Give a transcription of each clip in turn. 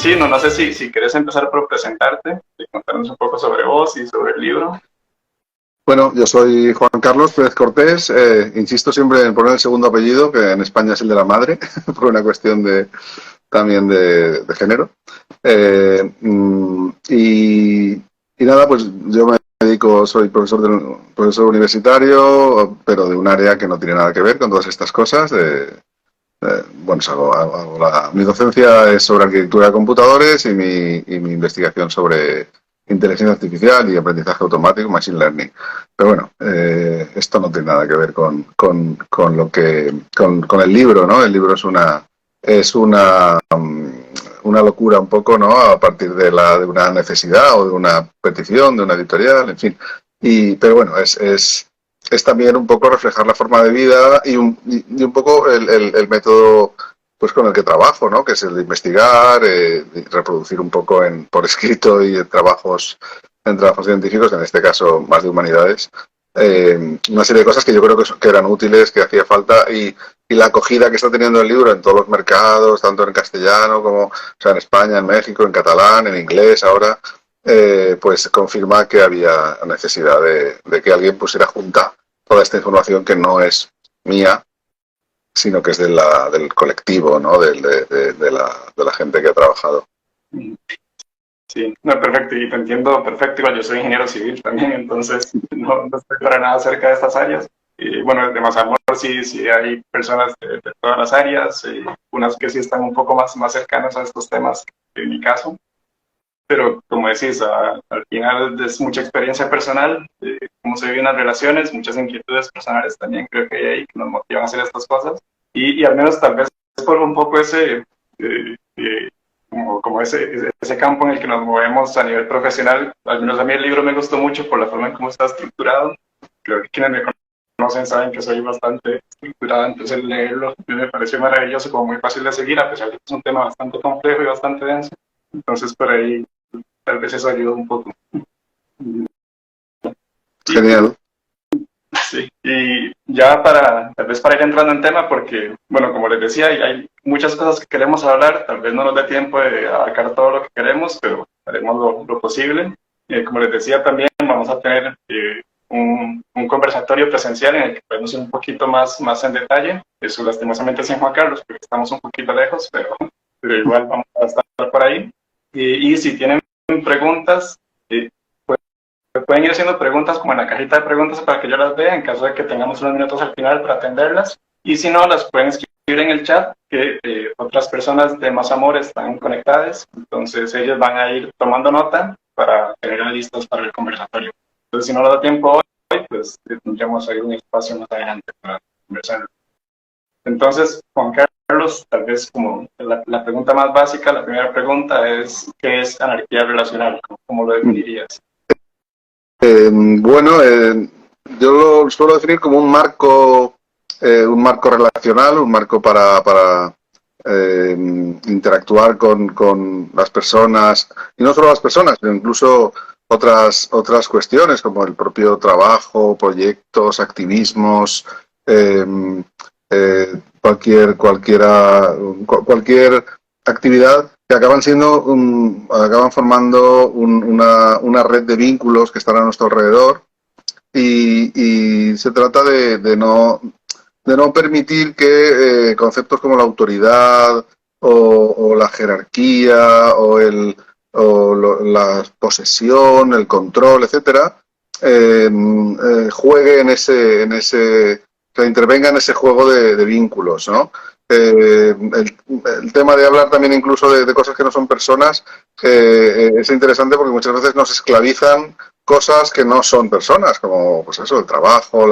sí, no sé si quieres empezar por presentarte y contarnos un poco sobre vos y sobre el libro. Bueno, yo soy Juan Carlos Pérez Cortés. Insisto siempre en poner el segundo apellido, que en España es el de la madre, por una cuestión también de género. Eh, mm, y, y nada, pues yo me dedico, soy profesor universitario, pero de un área que no tiene nada que ver con todas estas cosas. Bueno, mi docencia es sobre arquitectura de computadores y mi investigación sobre inteligencia artificial y aprendizaje automático, machine learning. Pero bueno, esto no tiene nada que ver con el libro, ¿no? El libro es una locura un poco, ¿no? A partir de una necesidad o de una petición de una editorial, en fin. Pero bueno, es también un poco reflejar la forma de vida y un poco el método pues con el que trabajo, ¿no? Que es el de investigar, reproducir un poco por escrito y en trabajos científicos, en este caso más de humanidades, una serie de cosas que yo creo que eran útiles, que hacía falta y la acogida que está teniendo el libro en todos los mercados, tanto en castellano como, o sea, en España, en México, en catalán, en inglés ahora, pues confirma que había necesidad de que alguien pusiera junta toda esta información que no es mía, sino que es del colectivo, ¿no? De la gente que ha trabajado. Sí, no, perfecto, y te entiendo perfecto. Igual yo soy ingeniero civil también, entonces no estoy para nada cerca de estas áreas. Y bueno, de Mazamor sí hay personas de todas las áreas, unas que sí están un poco más cercanas a estos temas que en mi caso. Pero como decís, al final es mucha experiencia personal, cómo se viven las relaciones, muchas inquietudes personales también creo que hay ahí que nos motivan a hacer estas cosas. Y al menos tal vez por un poco eh, eh, como ese campo en el que nos movemos a nivel profesional. Al menos a mí el libro me gustó mucho por la forma en cómo está estructurado. Creo que quienes me conocen saben que soy bastante estructurado, entonces el leerlo me pareció maravilloso, como muy fácil de seguir, a pesar de que es un tema bastante complejo y bastante denso. Entonces por ahí tal vez eso ayuda un poco. Y Genial. sí, y ya tal vez para ir entrando en tema, porque, bueno, como les decía, hay muchas cosas que queremos hablar, tal vez no nos dé tiempo de abarcar todo lo que queremos, pero haremos lo posible. Como les decía, también vamos a tener un conversatorio presencial en el que podemos ir un poquito más en detalle. Eso lastimosamente es en Juan Carlos, porque estamos un poquito lejos, pero igual vamos a estar por ahí. Y si tienen preguntas, pueden ir haciendo preguntas como en la cajita de preguntas para que yo las vea en caso de que tengamos unos minutos al final para atenderlas. Y si no, las pueden escribir en el chat, que otras personas de Mazamor están conectadas. Entonces ellos van a ir tomando nota para tener listos para el conversatorio. Entonces si no nos da tiempo hoy, pues tendremos ahí un espacio más adelante para conversar. Entonces, Juan Carlos, tal vez como la pregunta más básica, la primera pregunta es, ¿qué es anarquía relacional? ¿Cómo lo definirías? Bueno, yo lo suelo definir como un marco relacional, un marco para interactuar con las personas, y no solo las personas, sino incluso otras cuestiones como el propio trabajo, proyectos, activismos, eh, cualquier actividad que acaban formando una red de vínculos que están a nuestro alrededor y se trata de no permitir que conceptos como la autoridad o la jerarquía la posesión, el control, etcétera, juegue que intervenga en ese juego de vínculos, ¿no? El tema de hablar también incluso de cosas que no son personas es interesante porque muchas veces nos esclavizan cosas que no son personas, como pues eso, el trabajo,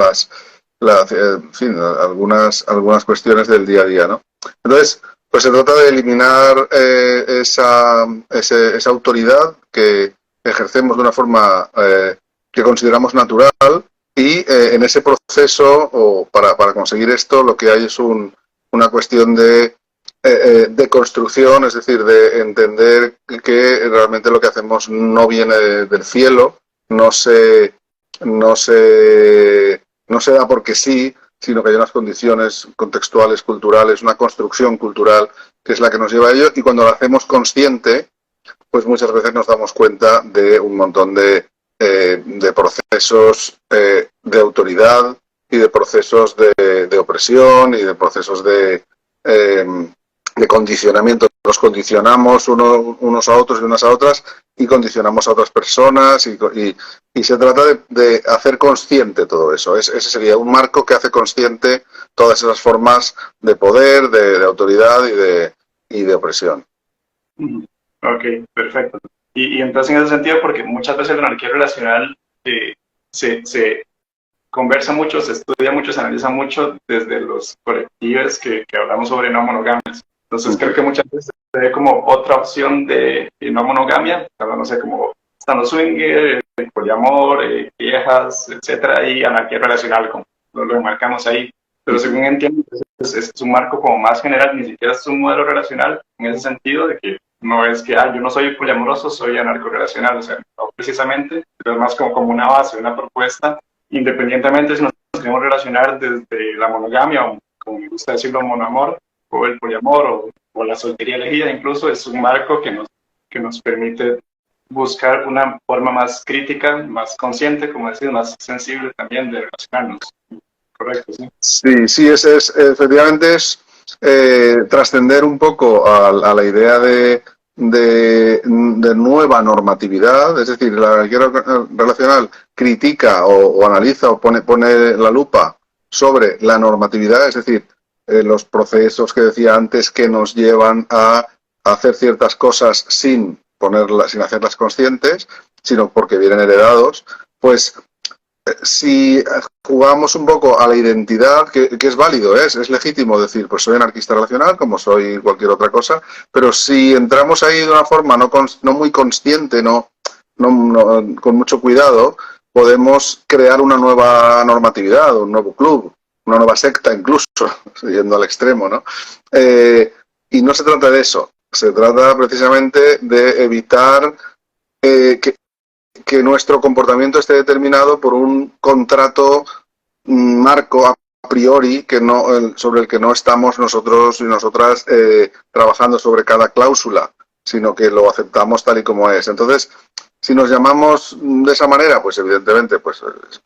en fin, algunas cuestiones del día a día, ¿no? Entonces, pues se trata de eliminar esa autoridad que ejercemos de una forma que consideramos natural y en ese proceso, o para conseguir esto, lo que hay es una cuestión de construcción, es decir, de entender que realmente lo que hacemos no viene del cielo, no se da porque sí, sino que hay unas condiciones contextuales, culturales, una construcción cultural que es la que nos lleva a ello, y cuando lo hacemos consciente, pues muchas veces nos damos cuenta de un montón de procesos de autoridad y de procesos de opresión y de procesos de condicionamiento. Nos condicionamos unos a otros y unas a otras y condicionamos a otras personas y se trata de hacer consciente todo eso. Ese sería un marco que hace consciente todas esas formas de poder, de autoridad y de opresión. Ok, perfecto. Y entonces en ese sentido, porque muchas veces la anarquía relacional se conversa mucho, se estudia mucho, se analiza mucho desde los colectivos que hablamos sobre no monogamias. Entonces creo que muchas veces se ve como otra opción de no monogamia, no sé, como estando swinger, poliamor, viejas, etcétera, y anarquía relacional, como lo marcamos ahí. Pero según entiendo, es un marco como más general, ni siquiera es un modelo relacional en ese sentido de que no es que yo no soy poliamoroso, soy anarcorrelacional, o sea, no precisamente, pero es más como una base, una propuesta, independientemente si nos queremos relacionar desde la monogamia, o como me gusta decirlo, monoamor, o el poliamor, o la soltería elegida, incluso es un marco que nos permite buscar una forma más crítica, más consciente, como decir, más sensible también de relacionarnos. Correcto, sí. Sí, efectivamente es trascender un poco a la idea de nueva normatividad, es decir, la anarquía relacional critica o analiza o pone la lupa sobre la normatividad, es decir, los procesos que decía antes que nos llevan a hacer ciertas cosas sin hacerlas conscientes, sino porque vienen heredados, pues si jugamos un poco a la identidad, que es válido, es legítimo decir, pues soy anarquista relacional, como soy cualquier otra cosa, pero si entramos ahí de una forma no muy consciente, con mucho cuidado, podemos crear una nueva normatividad, un nuevo club, una nueva secta incluso, yendo al extremo, ¿no? Y no se trata de eso, se trata precisamente de evitar que nuestro comportamiento esté determinado por un contrato marco a priori sobre el que no estamos nosotros y nosotras trabajando sobre cada cláusula, sino que lo aceptamos tal y como es. Entonces, si nos llamamos de esa manera, pues evidentemente pues es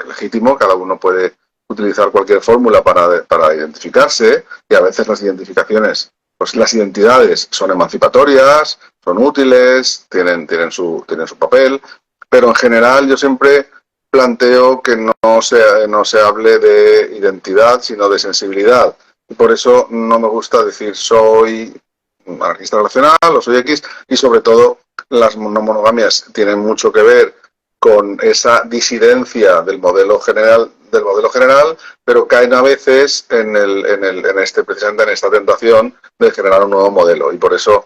legítimo, cada uno puede utilizar cualquier fórmula para identificarse, y a veces las identificaciones, pues las identidades son emancipatorias, son útiles, tienen su papel, pero en general yo siempre planteo que no se hable de identidad, sino de sensibilidad. Y por eso no me gusta decir soy anarquista relacional o soy X, y sobre todo las no monogamias tienen mucho que ver con esa disidencia del modelo general, pero caen a veces precisamente en esta tentación de generar un nuevo modelo. Y por eso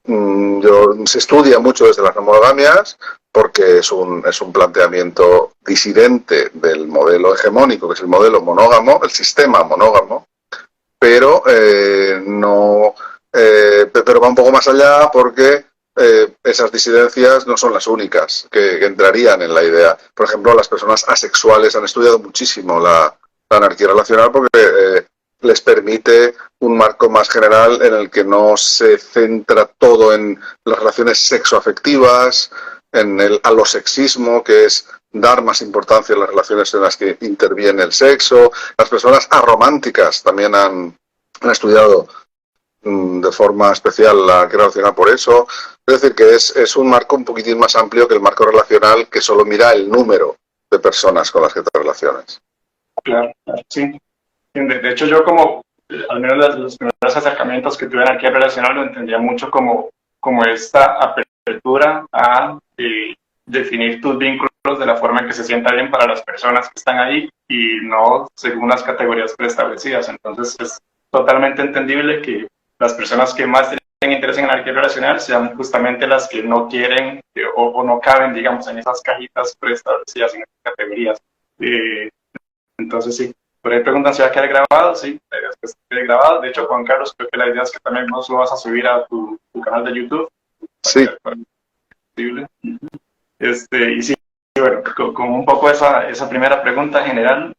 se estudia mucho desde las no monogamias, porque es un planteamiento disidente del modelo hegemónico, que es el modelo monógamo, el sistema monógamo, pero pero va un poco más allá, porque esas disidencias no son las únicas que entrarían en la idea. Por ejemplo, las personas asexuales han estudiado muchísimo la anarquía relacional, porque les permite un marco más general en el que no se centra todo en las relaciones sexoafectivas, en el alosexismo, que es dar más importancia a las relaciones en las que interviene el sexo. Las personas arománticas también han estudiado de forma especial la anarquía relacional por eso. Es decir, que es un marco un poquitín más amplio que el marco relacional, que solo mira el número de personas con las que te relacionas. Claro, sí. De hecho, yo al menos los primeros acercamientos que tuve en anarquía relacional lo entendía mucho como esta apertura a definir tus vínculos de la forma en que se sienta bien para las personas que están ahí y no según unas categorías preestablecidas. Entonces es totalmente entendible que las personas que más tienen interés en anarquía relacional sean justamente las que no quieren o no caben, digamos, en esas cajitas preestablecidas, en esas categorías. Entonces sí. Por ahí preguntan si va a quedar grabado, sí, la idea es que se quede grabado. De hecho, Juan Carlos, creo que la idea es que también vos lo vas a subir a tu canal de YouTube. Sí. Y sí, bueno, con un poco esa primera pregunta general,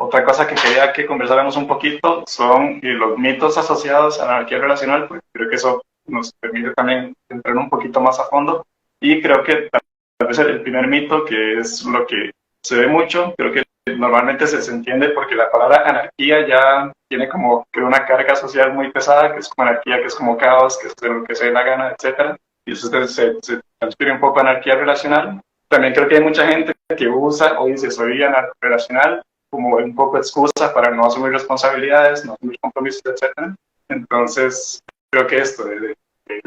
otra cosa que quería que conversáramos un poquito son los mitos asociados a la anarquía relacional, porque creo que eso nos permite también entrar un poquito más a fondo. Y creo que tal vez el primer mito, que es lo que se ve mucho, creo que normalmente se entiende porque la palabra anarquía ya tiene como que una carga social muy pesada, que es como anarquía, que es como caos, que es lo que se dé la gana, etcétera. Y eso se transfiere un poco a anarquía relacional. También creo que hay mucha gente que usa o dice soy anarco-relacional como un poco excusa para no asumir responsabilidades, no asumir compromisos, etcétera. Entonces, creo que esto de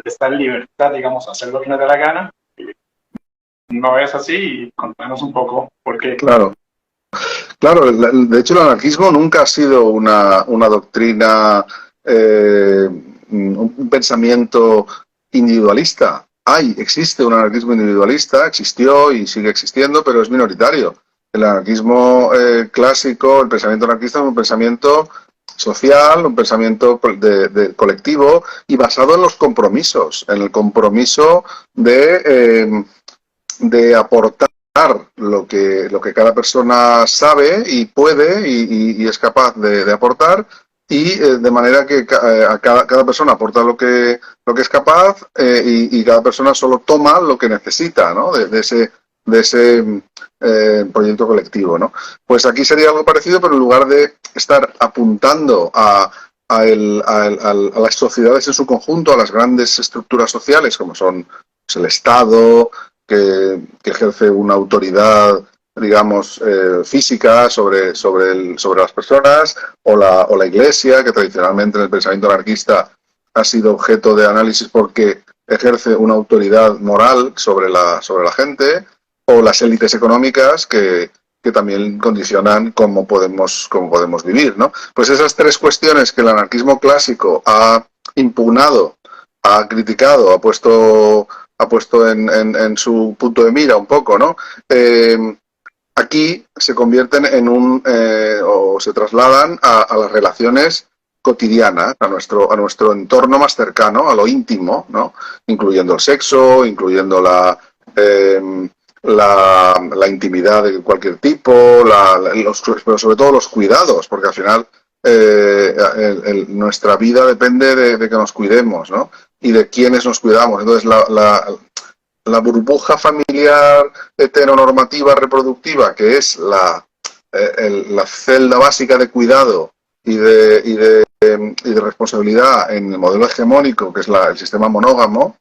estar en libertad, digamos, hacer lo que nos dé la gana, no es así, y contanos un poco por qué. Claro. Claro, de hecho el anarquismo nunca ha sido una doctrina, un pensamiento individualista. Existe un anarquismo individualista, existió y sigue existiendo, pero es minoritario. El anarquismo clásico, el pensamiento anarquista es un pensamiento social, un pensamiento de colectivo y basado en los compromisos, en el compromiso de aportar lo que cada persona sabe y puede y es capaz de aportar y de manera que cada persona aporta lo que es capaz y cada persona solo toma lo que necesita, ¿no? de ese proyecto colectivo, ¿no? Pues aquí sería algo parecido, pero en lugar de estar apuntando a las sociedades en su conjunto, a las grandes estructuras sociales como son pues, el Estado, que ejerce una autoridad, digamos, física sobre las personas, o la Iglesia, que tradicionalmente en el pensamiento anarquista ha sido objeto de análisis porque ejerce una autoridad moral sobre la gente, o las élites económicas que también condicionan cómo podemos vivir, ¿no? Pues esas tres cuestiones que el anarquismo clásico ha impugnado, ha criticado, ha puesto en su punto de mira un poco, ¿no? Aquí se convierten o se trasladan a las relaciones cotidianas, a nuestro entorno más cercano, a lo íntimo, ¿no? Incluyendo el sexo, incluyendo la intimidad de cualquier tipo, pero sobre todo los cuidados, porque al final nuestra vida depende de que nos cuidemos, ¿no? Y de quiénes nos cuidamos. Entonces, la burbuja familiar heteronormativa reproductiva, que es la celda básica de cuidado y de responsabilidad en el modelo hegemónico, que es el sistema monógamo,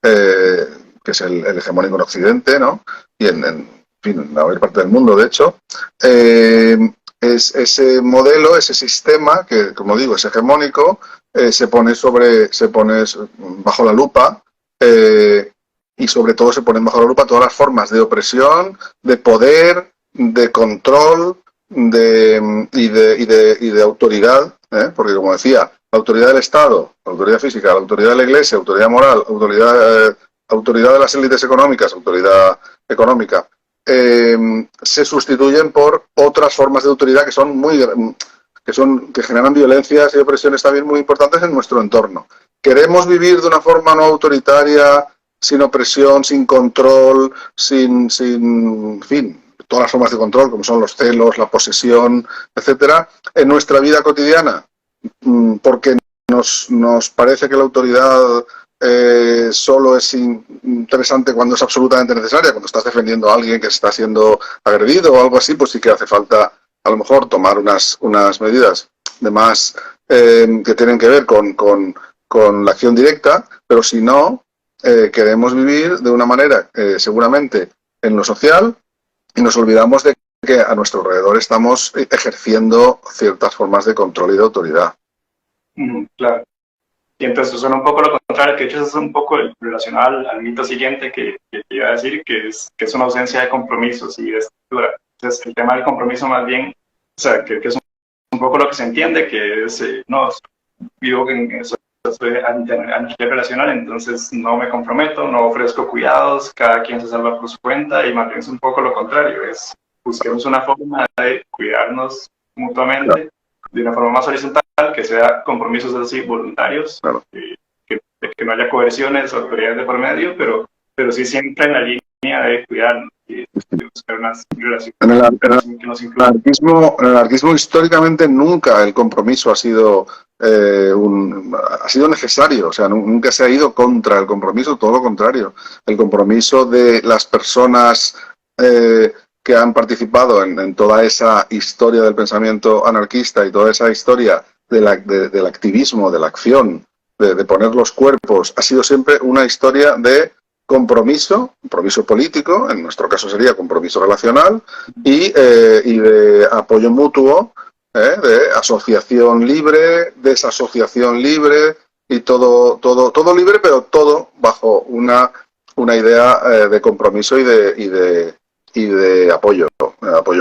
que es el hegemónico en Occidente, ¿no? Y en la mayor parte del mundo, de hecho, es ese modelo, ese sistema, que como digo es hegemónico, se pone bajo la lupa, y sobre todo se ponen bajo la lupa todas las formas de opresión, de poder, de control y de autoridad, porque como decía, la autoridad del Estado, la autoridad física, la autoridad de la Iglesia, autoridad moral, autoridad de las élites económicas, autoridad económica, se sustituyen por otras formas de autoridad que generan violencias y opresiones también muy importantes en nuestro entorno. ¿Queremos vivir de una forma no autoritaria, sin opresión, sin control, sin en fin, todas las formas de control, como son los celos, la posesión, etcétera, en nuestra vida cotidiana? Porque nos parece que la autoridad solo es interesante cuando es absolutamente necesaria, cuando estás defendiendo a alguien que está siendo agredido o algo así, pues sí que hace falta a lo mejor tomar unas medidas de más que tienen que ver con la acción directa, pero si no, queremos vivir de una manera seguramente en lo social y nos olvidamos de que a nuestro alrededor estamos ejerciendo ciertas formas de control y de autoridad. Claro. Y entonces suena un poco lo contrario, que de hecho es un poco relacionado al mito siguiente que iba a decir, que es una ausencia de compromisos y de estructura. Entonces el tema del compromiso más bien, o sea, que es un poco lo que se entiende, que es, no, vivo en eso, soy antirrelacional, entonces no me comprometo, no ofrezco cuidados, cada quien se salva por su cuenta, y más bien es un poco lo contrario, es busquemos una forma de cuidarnos mutuamente, de una forma más horizontal, que sea compromisos así voluntarios, que no haya coerciones o autoridades de por medio, pero sí siempre en la línea de cuidarnos y de buscar unas relaciones En el, que nos incluyan. en el anarquismo históricamente nunca el compromiso ha sido ha sido necesario, o sea, nunca se ha ido contra el compromiso, todo lo contrario. El compromiso de las personas que han participado en toda esa historia del pensamiento anarquista y toda esa historia del activismo, de la acción, de poner los cuerpos, ha sido siempre una historia de compromiso político, en nuestro caso sería compromiso relacional, y de apoyo mutuo, de asociación libre, desasociación libre, y todo libre, pero todo bajo una idea de compromiso y de apoyo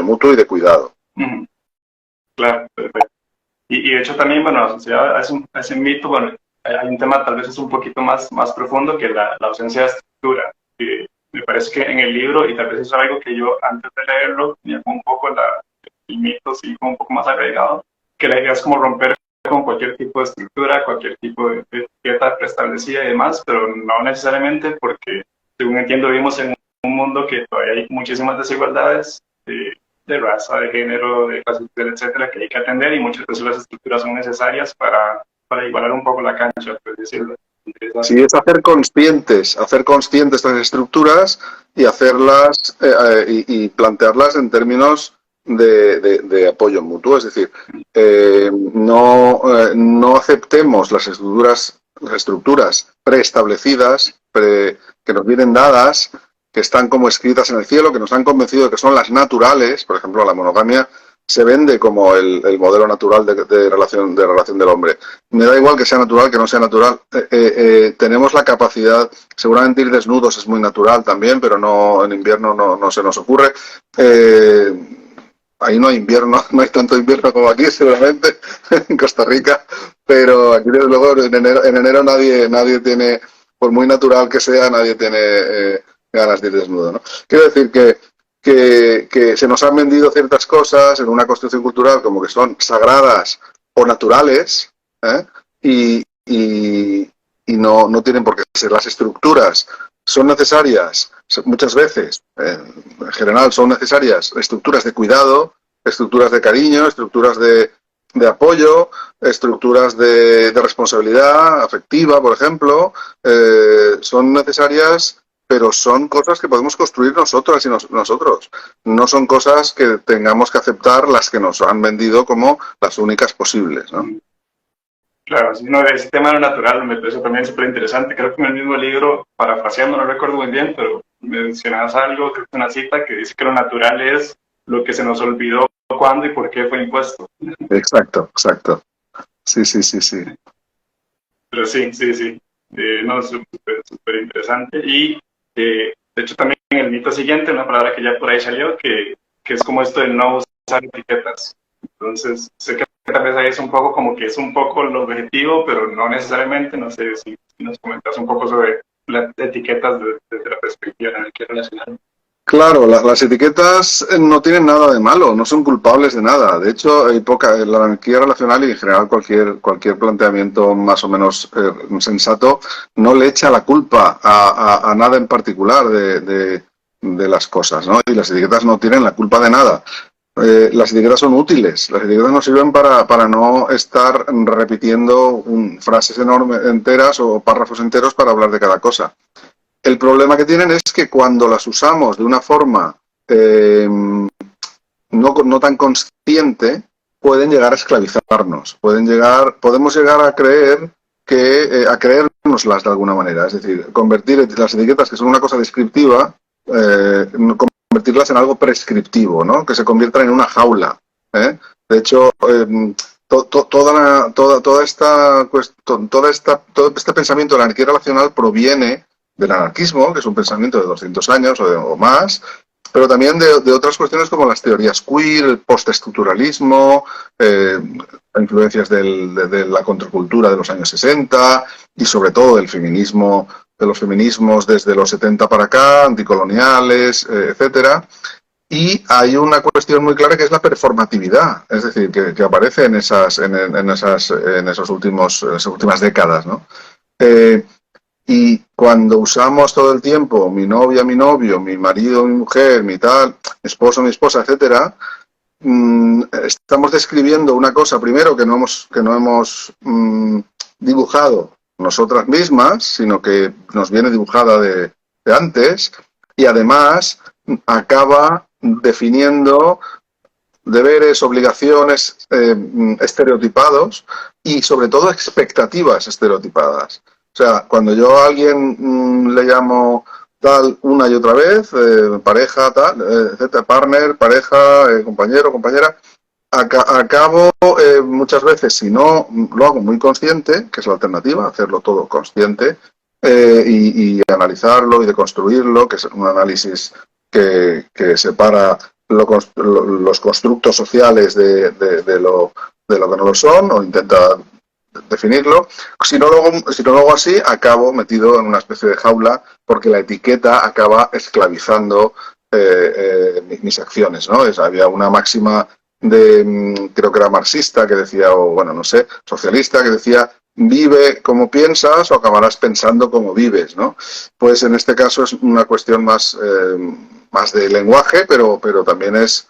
mutuo y de cuidado. Claro, perfecto. Y de hecho también, bueno, asociado a ese mito, bueno, hay un tema tal vez es un poquito más profundo que la ausencia de estructura. Me parece que en el libro, y tal vez eso es algo que yo antes de leerlo tenía como un poco el mito, sí, como un poco más agregado, que la idea es como romper con cualquier tipo de estructura, cualquier tipo de etiqueta preestablecida y demás, pero no necesariamente porque, según entiendo, vivimos en un mundo que todavía hay muchísimas desigualdades de raza, de género, de clase social, etcétera, que hay que atender, y muchas veces las estructuras son necesarias para igualar un poco la cancha, por decirlo. Sí, es hacer conscientes estas estructuras y hacerlas y plantearlas en términos de apoyo mutuo. Es decir, no aceptemos las estructuras preestablecidas, que nos vienen dadas, que están como escritas en el cielo, que nos han convencido de que son las naturales. Por ejemplo, la monogamia se vende como el modelo natural de relación del hombre. Me da igual que sea natural, que no sea natural. Tenemos la capacidad, seguramente ir desnudos es muy natural también, pero no en invierno no se nos ocurre. Ahí no hay invierno, no hay tanto invierno como aquí, seguramente, en Costa Rica, pero aquí desde luego en enero nadie tiene, por muy natural que sea, nadie tiene ganas de ir desnudo, ¿no? Quiero decir que se nos han vendido ciertas cosas en una construcción cultural como que son sagradas o naturales, y no tienen por qué ser. Las estructuras son necesarias muchas veces, en general son necesarias estructuras de cuidado, estructuras de cariño, estructuras de apoyo, estructuras de responsabilidad afectiva, por ejemplo, son necesarias, pero son cosas que podemos construir nosotras y nosotros. No son cosas que tengamos que aceptar las que nos han vendido como las únicas posibles, ¿no? Claro, sí, no, ese tema de lo natural me parece también súper interesante. Creo que en el mismo libro, parafraseando, no recuerdo muy bien, pero mencionabas algo, creo que una cita que dice que lo natural es lo que se nos olvidó cuándo y por qué fue impuesto. Exacto. Sí. Pero sí. No, súper interesante. Y de hecho también en el mito siguiente, una palabra que ya por ahí salió, que es como esto de no usar etiquetas. Entonces, sé que tal vez ahí es un poco como que es un poco el objetivo, pero no necesariamente. No sé si nos comentas un poco sobre las etiquetas desde la perspectiva en la que relacionar. Claro, las etiquetas no tienen nada de malo, no son culpables de nada. De hecho, la anarquía relacional y en general cualquier planteamiento más o menos sensato no le echa la culpa a nada en particular de las cosas, ¿no? Y las etiquetas no tienen la culpa de nada. Las etiquetas son útiles, las etiquetas nos sirven para no estar repitiendo frases enteras o párrafos enteros para hablar de cada cosa. El problema que tienen es que cuando las usamos de una forma no tan consciente, pueden llegar a esclavizarnos, podemos llegar a creer a creérnoslas de alguna manera, es decir, convertir las etiquetas que son una cosa descriptiva, convertirlas en algo prescriptivo, ¿no? Que se conviertan en una jaula. De hecho, todo este pensamiento de la anarquía relacional proviene del anarquismo, que es un pensamiento de 200 años o más, pero también de otras cuestiones como las teorías queer, el postestructuralismo, influencias de la contracultura de los años 60 y sobre todo del feminismo, de los feminismos desde los 70 para acá, anticoloniales, etcétera. Y hay una cuestión muy clara que es la performatividad, es decir, que aparece en esas últimas décadas, ¿no? Y cuando usamos todo el tiempo mi novia, mi novio, mi marido, mi mujer, mi tal, mi esposo, mi esposa, etcétera, estamos describiendo una cosa primero que no hemos dibujado nosotras mismas, sino que nos viene dibujada de antes, y además acaba definiendo deberes, obligaciones estereotipados y sobre todo expectativas estereotipadas. O sea, cuando yo a alguien le llamo tal una y otra vez, pareja, tal, etcétera, partner, pareja, compañero, compañera, acabo muchas veces, si no lo hago muy consciente, que es la alternativa, hacerlo todo consciente, y analizarlo y deconstruirlo, que es un análisis que separa los constructos sociales de lo que no lo son, o intenta definirlo. Si no lo hago así, acabo metido en una especie de jaula, porque la etiqueta acaba esclavizando mis acciones, ¿no? Había una máxima creo que era marxista, que decía, o bueno, no sé, socialista, que decía: vive como piensas o acabarás pensando como vives, ¿no? Pues en este caso es una cuestión más de lenguaje, pero también es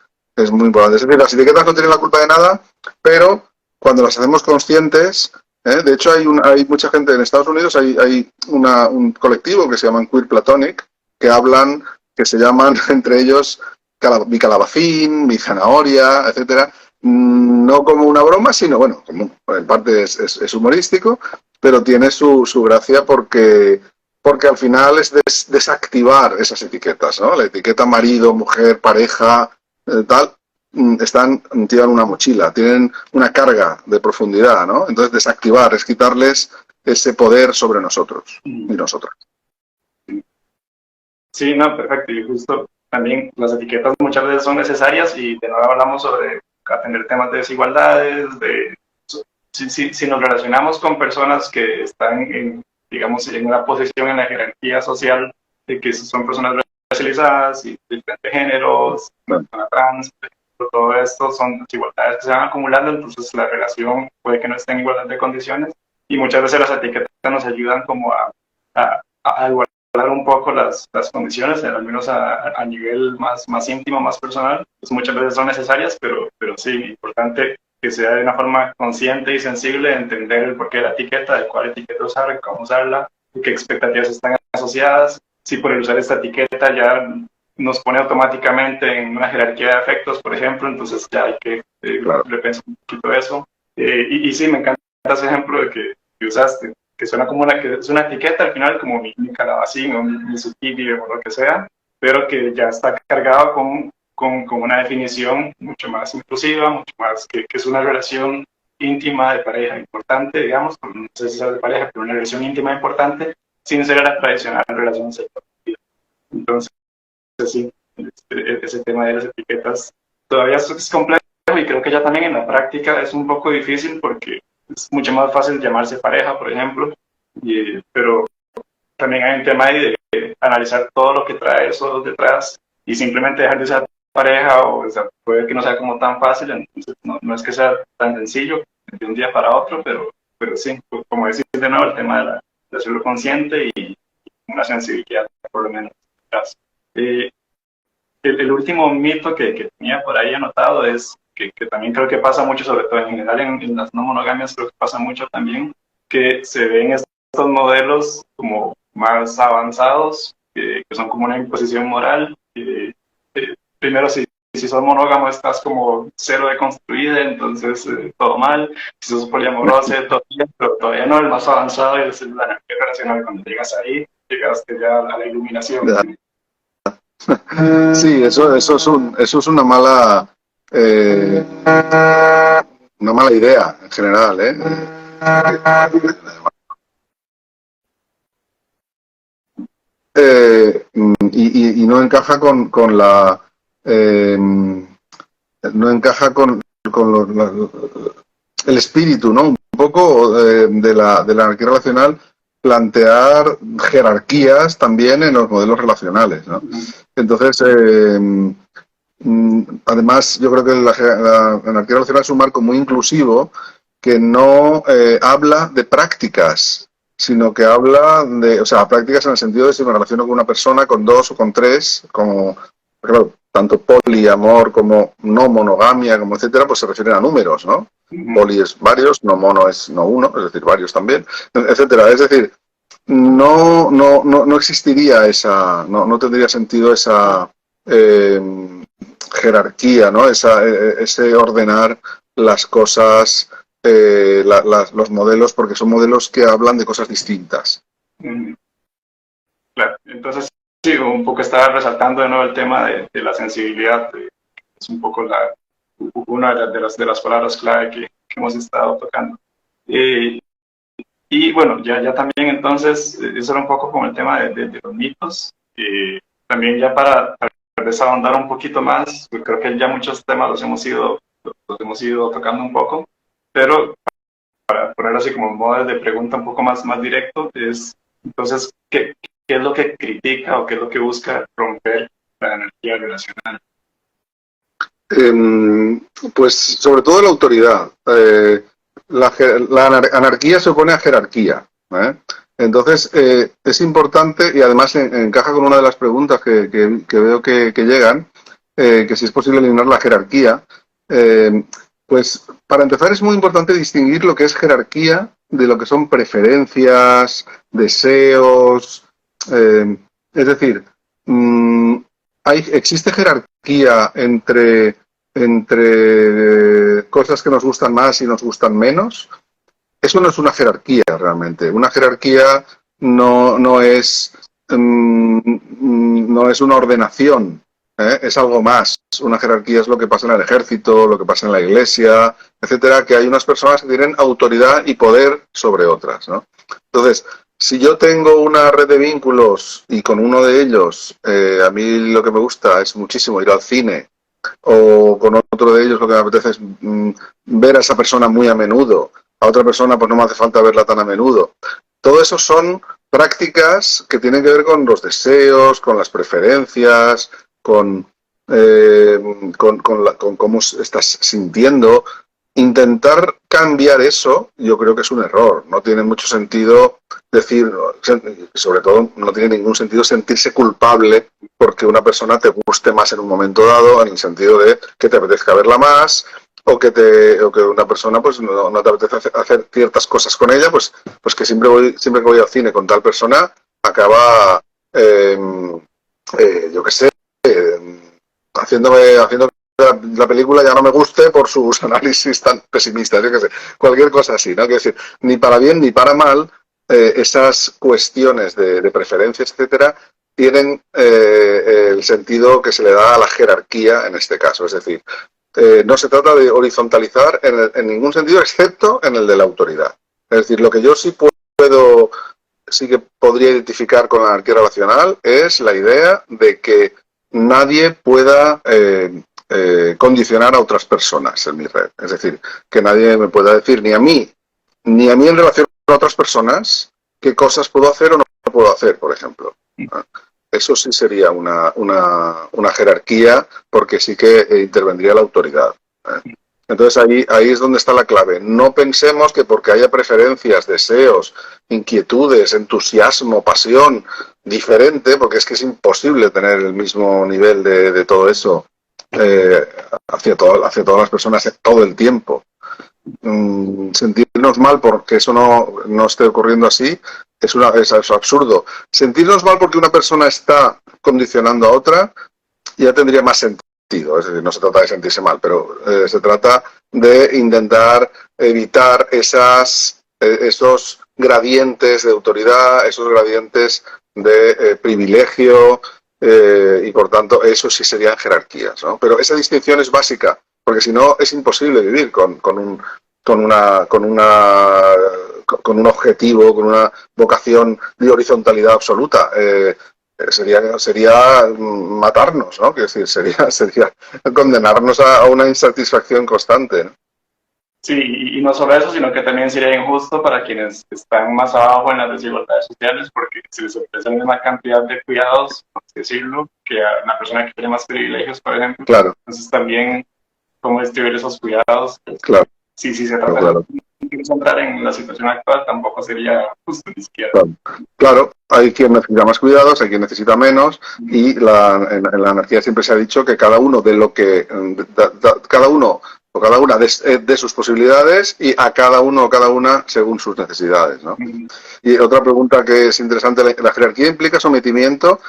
muy importante. Es decir, las etiquetas no tienen la culpa de nada, pero cuando las hacemos conscientes, de hecho hay mucha gente en Estados Unidos, hay un colectivo que se llaman Queer Platonic, que se llaman entre ellos mi calabacín, mi zanahoria, etcétera, no como una broma, sino, bueno, como en parte es humorístico, pero tiene su gracia porque al final es desactivar esas etiquetas, ¿no? La etiqueta marido, mujer, pareja, tal, llevan una mochila, tienen una carga de profundidad, ¿no? Entonces desactivar es quitarles ese poder sobre nosotros y nosotras. Sí, no, perfecto. Y justo también las etiquetas muchas veces son necesarias y de nuevo hablamos sobre atender temas de desigualdades, si nos relacionamos con personas que están digamos, en una posición en la jerarquía social, de que son personas racializadas y de diferentes géneros, personas trans, todo esto son desigualdades que se van acumulando, entonces la relación puede que no esté en igualdad de condiciones y muchas veces las etiquetas nos ayudan como a igualar un poco las condiciones, al menos a nivel más íntimo, más personal, pues muchas veces son necesarias, pero sí, importante que sea de una forma consciente y sensible, entender el porqué de la etiqueta, de cuál etiqueta usar, cómo usarla, qué expectativas están asociadas, si por el usar esta etiqueta ya nos pone automáticamente en una jerarquía de afectos, por ejemplo, entonces ya hay que repensar un poquito eso. Y sí, me encanta ese ejemplo de que usaste, que suena como que es una etiqueta al final, como mi calabacín o mi zucchini o lo que sea, pero que ya está cargado con una definición mucho más inclusiva, mucho más que es una relación íntima de pareja importante, digamos, no sé si es de pareja, pero una relación íntima importante, sin ser la tradicional relación sexual. Entonces, sí, ese tema de las etiquetas todavía es complejo y creo que ya también en la práctica es un poco difícil porque es mucho más fácil llamarse pareja, por ejemplo, pero también hay un tema de analizar todo lo que trae eso detrás y simplemente dejar de ser pareja, o sea, puede que no sea como tan fácil, entonces no es que sea tan sencillo de un día para otro, pero sí, como decís de nuevo, el tema de hacerlo consciente y una sensibilidad, por lo menos. El último mito que tenía por ahí anotado es que también creo que pasa mucho, sobre todo en general en las no monogamias, creo que pasa mucho también, que se ven estos modelos como más avanzados, que son como una imposición moral. Primero, si sos monógamo estás como cero deconstruida, entonces todo mal. Si sos poliamoroso, todo bien, pero todavía no, el más avanzado es la energía relacional. Cuando llegas ahí, llegaste ya a la iluminación. Ya. Sí, eso es una mala idea en general, ¿eh? Y no encaja con la no encaja el espíritu, ¿no? Un poco de la anarquía relacional, plantear jerarquías también en los modelos relacionales, ¿no? Entonces, además, yo creo que la anarquía relacional es un marco muy inclusivo que no habla de prácticas, sino que habla de, o sea, prácticas en el sentido de si me relaciono con una persona, con dos o con tres, como, claro, tanto poliamor como no monogamia, como etcétera, pues se refieren a números, ¿no? Poli es varios, no mono es no uno, es decir, varios también, etcétera. Es decir, no existiría esa, no tendría sentido esa jerarquía, ¿no? Ese ordenar las cosas, los modelos, porque son modelos que hablan de cosas distintas. Claro, entonces sí, un poco estaba resaltando de nuevo el tema de la sensibilidad, es un poco una de las palabras clave que hemos estado tocando. Y bueno, ya también entonces, eso era un poco como el tema de los mitos. También ya para tal vez ahondar un poquito más, pues creo que ya muchos temas los hemos ido tocando un poco, pero para poner así como un modo de pregunta un poco más directo, es entonces, ¿qué es lo que critica o qué es lo que busca romper la energía relacional? Pues sobre todo la autoridad. La anarquía se opone a jerarquía. ¿Eh? Entonces, es importante y además encaja con una de las preguntas que veo que llegan, que si es posible eliminar la jerarquía. Pues para empezar es muy importante distinguir lo que es jerarquía de lo que son preferencias, deseos. Es decir, existe jerarquía entre cosas que nos gustan más y nos gustan menos. Eso no es una jerarquía realmente. Una jerarquía no es una ordenación, ¿eh? Es algo más. Una jerarquía es lo que pasa en el ejército, lo que pasa en la iglesia, etcétera, que hay unas personas que tienen autoridad y poder sobre otras, ¿no? Entonces, si yo tengo una red de vínculos y con uno de ellos a mí lo que me gusta es muchísimo ir al cine, o con otro de ellos lo que me apetece es ver a esa persona muy a menudo, a otra persona pues no me hace falta verla tan a menudo. Todo eso son prácticas que tienen que ver con los deseos, con las preferencias, con cómo estás sintiendo. Intentar cambiar eso, yo creo que es un error. No tiene mucho sentido decir, sobre todo, no tiene ningún sentido sentirse culpable porque una persona te guste más en un momento dado, en el sentido de que te apetezca verla más, o que una persona pues no te apetece hacer ciertas cosas con ella, pues que siempre que voy al cine con tal persona acaba, yo qué sé, haciendo la película ya no me guste por sus análisis tan pesimistas, yo qué sé, cualquier cosa así, ¿no? Quiero decir, ni para bien ni para mal, esas cuestiones de preferencias, etcétera, tienen el sentido que se le da a la jerarquía en este caso. Es decir, no se trata de horizontalizar en ningún sentido, excepto en el de la autoridad. Es decir, lo que yo sí que podría identificar con la anarquía relacional es la idea de que nadie pueda condicionar a otras personas en mi red. Es decir, que nadie me pueda decir ni a mí en relación con otras personas qué cosas puedo hacer o no puedo hacer, por ejemplo. Eso sí sería una jerarquía, porque sí que intervendría la autoridad. Entonces ahí es donde está la clave. No pensemos que porque haya preferencias, deseos, inquietudes, entusiasmo, pasión diferente, porque es que es imposible tener el mismo nivel de todo eso hacia todas las personas todo el tiempo. Sentirnos mal porque eso no esté ocurriendo así es absurdo. Sentirnos mal porque una persona está condicionando a otra ya tendría más sentido. Es decir, no se trata de sentirse mal, pero se trata de intentar evitar esos gradientes de autoridad, esos gradientes de privilegio, y por tanto eso sí serían jerarquías, ¿no? Pero esa distinción es básica, porque si no es imposible vivir con un objetivo, con una vocación de horizontalidad absoluta. Sería matarnos, ¿no? Quiero decir, sería condenarnos a una insatisfacción constante, ¿no? Sí, y no solo eso, sino que también sería injusto para quienes están más abajo en las desigualdades sociales, porque se les ofrece la misma cantidad de cuidados, por así decirlo, que a una persona que tiene más privilegios, por ejemplo. Claro. Entonces también cómo distribuir esos cuidados. Claro. Sí, se trata claro. de un quieres entrar en la situación actual, tampoco sería justo ni siquiera. Claro, claro, hay quien necesita más cuidados, hay quien necesita menos, y en la energía siempre se ha dicho que cada uno de lo que cada uno o cada una de sus posibilidades, y a cada uno o cada una según sus necesidades, ¿no? Y otra pregunta que es interesante, ¿la jerarquía implica sometimiento?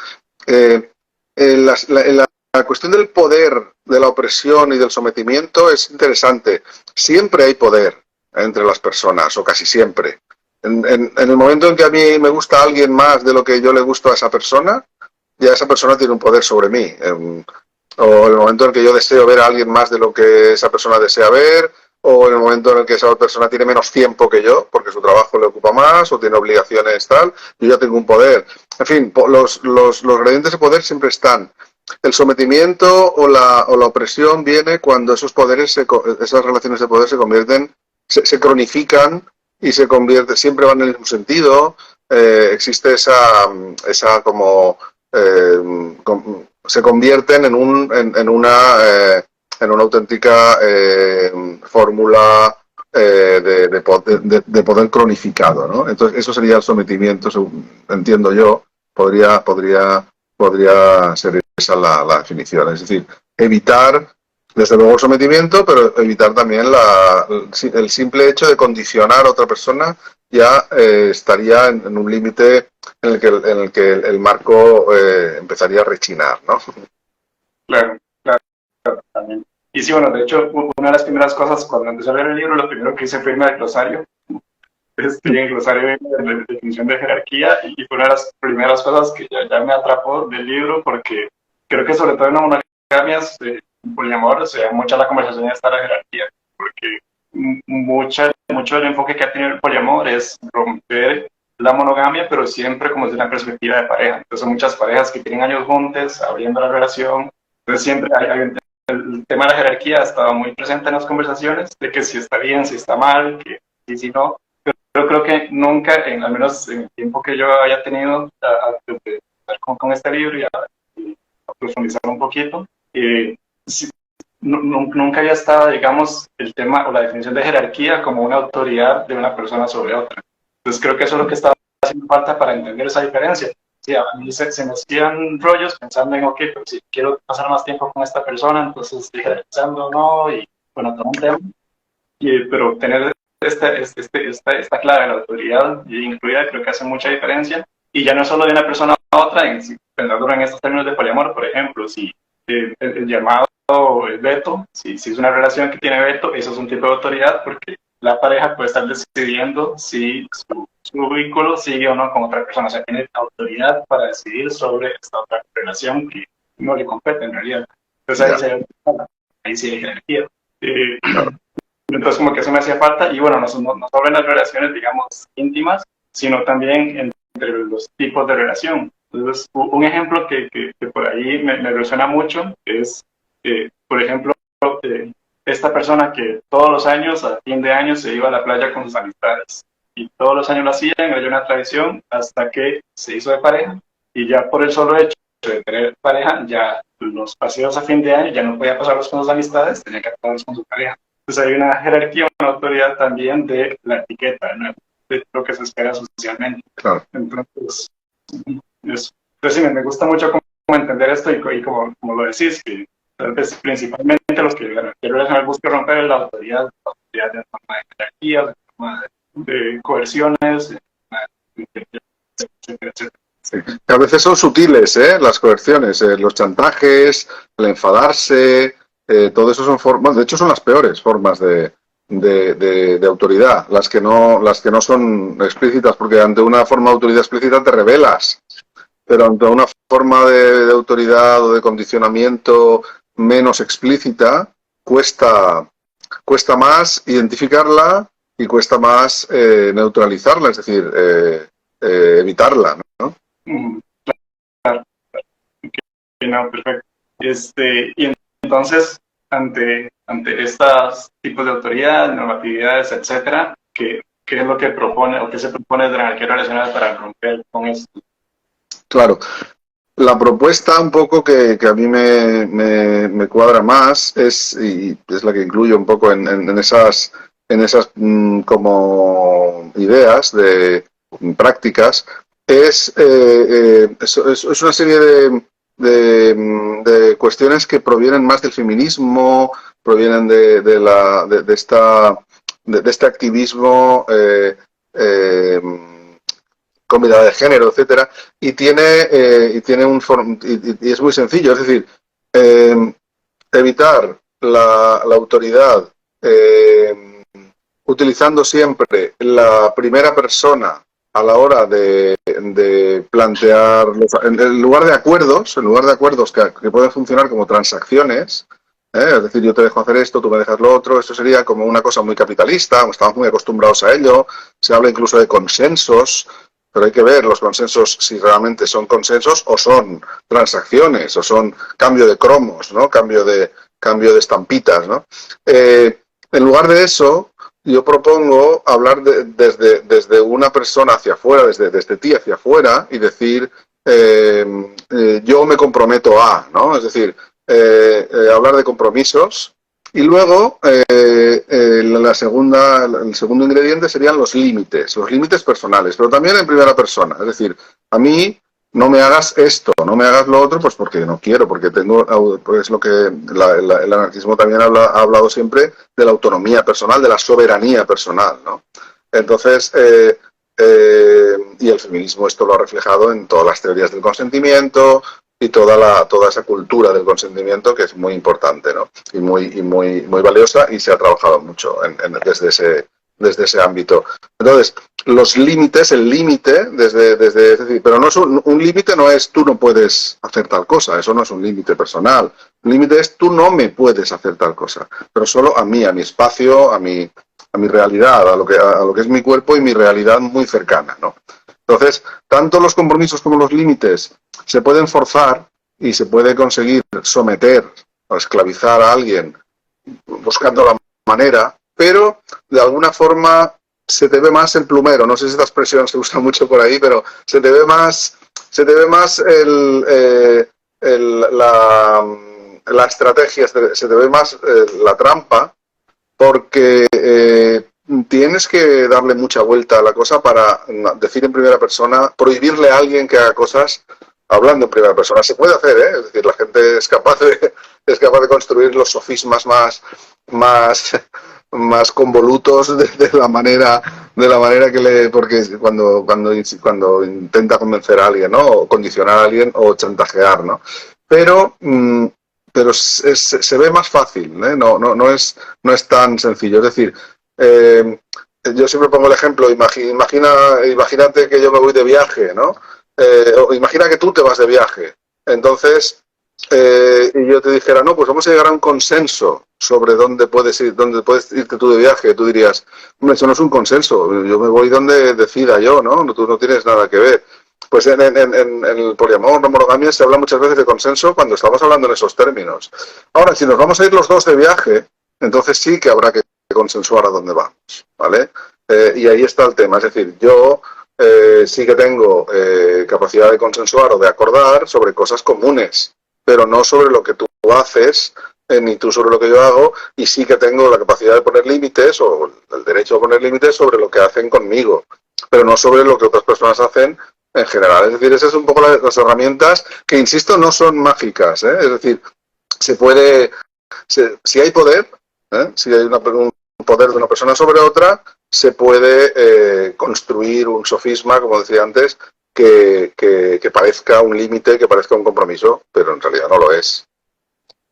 La cuestión del poder, de la opresión y del sometimiento es interesante. Siempre hay poder entre las personas, o casi siempre. En el momento en que a mí me gusta a alguien más de lo que yo le gusto a esa persona, ya esa persona tiene un poder sobre mí. O en el momento en que yo deseo ver a alguien más de lo que esa persona desea ver, o en el momento en el que esa persona tiene menos tiempo que yo, porque su trabajo le ocupa más, o tiene obligaciones tal, yo ya tengo un poder. En fin, los gradientes de poder siempre están. El sometimiento o la opresión viene cuando esos poderes, esas relaciones de poder se convierten, se cronifican y se convierte, siempre van en el mismo sentido. Existe esa como se convierten en una auténtica fórmula de poder cronificado, ¿no? Entonces eso sería el sometimiento, entiendo yo, podría ser esa la definición, es decir, evitar desde luego el sometimiento, pero evitar también el simple hecho de condicionar a otra persona ya estaría en un límite en el que el marco empezaría a rechinar, ¿no? Claro, claro, también. Y sí, bueno, de hecho, una de las primeras cosas cuando empecé a leer el libro, lo primero que hice fue irme al glosario. En el glosario de la definición de jerarquía, y fue una de las primeras cosas que ya me atrapó del libro, porque creo que sobre todo en una monogamia, poliamor, se da mucha la conversación está la jerarquía, porque mucho del enfoque que ha tenido el poliamor es romper la monogamia, pero siempre como desde una perspectiva de pareja. Entonces muchas parejas que tienen años juntos, abriendo la relación, entonces siempre el tema de la jerarquía ha estado muy presente en las conversaciones, de que si está bien, si está mal, que sí, si no. Pero creo que nunca, al menos en el tiempo que yo haya tenido con este libro y a profundizar un poquito, nunca había estado, digamos, el tema o la definición de jerarquía como una autoridad de una persona sobre otra. Entonces creo que eso es lo que estaba haciendo falta para entender esa diferencia. Sí, a mí se me hacían rollos pensando en, ok, pero si quiero pasar más tiempo con esta persona, entonces estoy jerarquizando o no, y bueno, todo un tema. Pero tener esta clave, la autoridad incluida, creo que hace mucha diferencia. Y ya no solo de una persona a otra, pensando en estos términos de poliamor, por ejemplo, si el llamado el veto, si es una relación que tiene veto, eso es un tipo de autoridad, porque la pareja puede estar decidiendo si su vínculo sigue o no con otra persona. O sea, tiene autoridad para decidir sobre esta otra relación que no le compete en realidad. Entonces ahí sí hay jerarquía. Entonces como que eso me hacía falta, y bueno, no solo en las relaciones, digamos, íntimas, sino también entre los tipos de relación. Entonces, un ejemplo que por ahí me resuena mucho es, por ejemplo, esta persona que todos los años, a fin de año, se iba a la playa con sus amistades. Y todos los años lo hacían, era una tradición, hasta que se hizo de pareja, y ya por el solo hecho de tener pareja, ya los paseos a fin de año ya no podía pasarlos con sus amistades, tenía que pasarlos con su pareja. Entonces hay una jerarquía, una autoridad también de la etiqueta, ¿no? De lo que se espera socialmente. Claro. Entonces sí, me gusta mucho cómo entender esto, y como lo decís, que tal vez principalmente los que buscan romper la autoridad de forma de jerarquía, de forma de coerciones, etcétera, etcétera. Sí. A veces son sutiles, las coerciones, los chantajes, el enfadarse, todo eso son formas, de hecho son las peores formas de autoridad, las que no son explícitas, porque ante una forma de autoridad explícita te rebelas, pero ante una forma de autoridad o de condicionamiento menos explícita cuesta más identificarla y cuesta más neutralizarla, es decir, evitarla, ¿no? Claro. Okay, no, perfecto. Y entonces, ante estos tipos de autoridad, normatividades, etcétera, ¿qué es lo que propone o qué se propone de la jerarquía relacional para romper con esto? Claro. La propuesta un poco que a mí me cuadra más y es la que incluyo un poco en esas como ideas de prácticas es una serie de cuestiones que provienen más del feminismo, provienen de este activismo con mirada de género, etcétera, y es muy sencillo, es decir, eh, evitar la autoridad utilizando siempre la primera persona a la hora de plantear, en lugar de acuerdos, que pueden funcionar como transacciones, es decir, yo te dejo hacer esto, tú me dejas lo otro, esto sería como una cosa muy capitalista, estamos muy acostumbrados a ello, se habla incluso de consensos, pero hay que ver los consensos si realmente son consensos o son transacciones, o son cambio de cromos, ¿no? Cambio de estampitas, ¿no? En lugar de eso, yo propongo hablar desde una persona hacia afuera, desde ti hacia afuera, y decir, yo me comprometo a, ¿no? Es decir, hablar de compromisos. Y luego, el segundo ingrediente serían los límites personales, pero también en primera persona. Es decir, a mí no me hagas esto, no me hagas lo otro, pues porque no quiero, porque pues lo que el anarquismo también ha hablado siempre de la autonomía personal, de la soberanía personal, ¿no? Entonces, y el feminismo esto lo ha reflejado en todas las teorías del consentimiento y toda esa cultura del consentimiento que es muy importante, ¿no? Y muy valiosa, y se ha trabajado mucho desde ese ámbito. Entonces, los límites, el límite, es decir, pero no es un límite, no es tú no puedes hacer tal cosa, eso no es un límite personal. Un límite es tú no me puedes hacer tal cosa, pero solo a mí, a mi espacio, a mi realidad, a lo que es mi cuerpo y mi realidad muy cercana, ¿no? Entonces, tanto los compromisos como los límites se pueden forzar y se puede conseguir someter o esclavizar a alguien buscando la manera, pero de alguna forma se te ve más el plumero. No sé si esta expresión se usa mucho por ahí, pero se te ve más la estrategia, se te ve más la trampa, porque tienes que darle mucha vuelta a la cosa para decir en primera persona, prohibirle a alguien que haga cosas hablando en primera persona. Se puede hacer, ¿eh? Es decir, la gente es capaz de construir los sofismas más convolutos de la manera porque cuando intenta convencer a alguien, ¿no? O condicionar a alguien o chantajear, ¿no? Pero se ve más fácil, ¿eh? No es tan sencillo. Es decir, yo siempre pongo el ejemplo, imagínate que yo me voy de viaje, ¿no? O imagina que tú te vas de viaje. Entonces, y yo te dijera, no, pues vamos a llegar a un consenso sobre dónde puedes irte tú de viaje. Tú dirías, hombre, eso no es un consenso, yo me voy donde decida yo, ¿no? Tú no tienes nada que ver. Pues en el poliamor, no monogamia, se habla muchas veces de consenso cuando estamos hablando en esos términos. Ahora, si nos vamos a ir los dos de viaje, entonces sí que habrá que consensuar a dónde vamos, ¿vale? Y ahí está el tema, es decir, yo sí que tengo capacidad de consensuar o de acordar sobre cosas comunes, pero no sobre lo que tú haces, ni tú sobre lo que yo hago, y sí que tengo la capacidad de poner límites o el derecho a poner límites sobre lo que hacen conmigo, pero no sobre lo que otras personas hacen en general. Es decir, esas son un poco las herramientas que, insisto, no son mágicas, ¿eh? Es decir, si hay poder, si hay un poder de una persona sobre otra, se puede construir un sofisma, como decía antes, que parezca un límite, que parezca un compromiso, pero en realidad no lo es.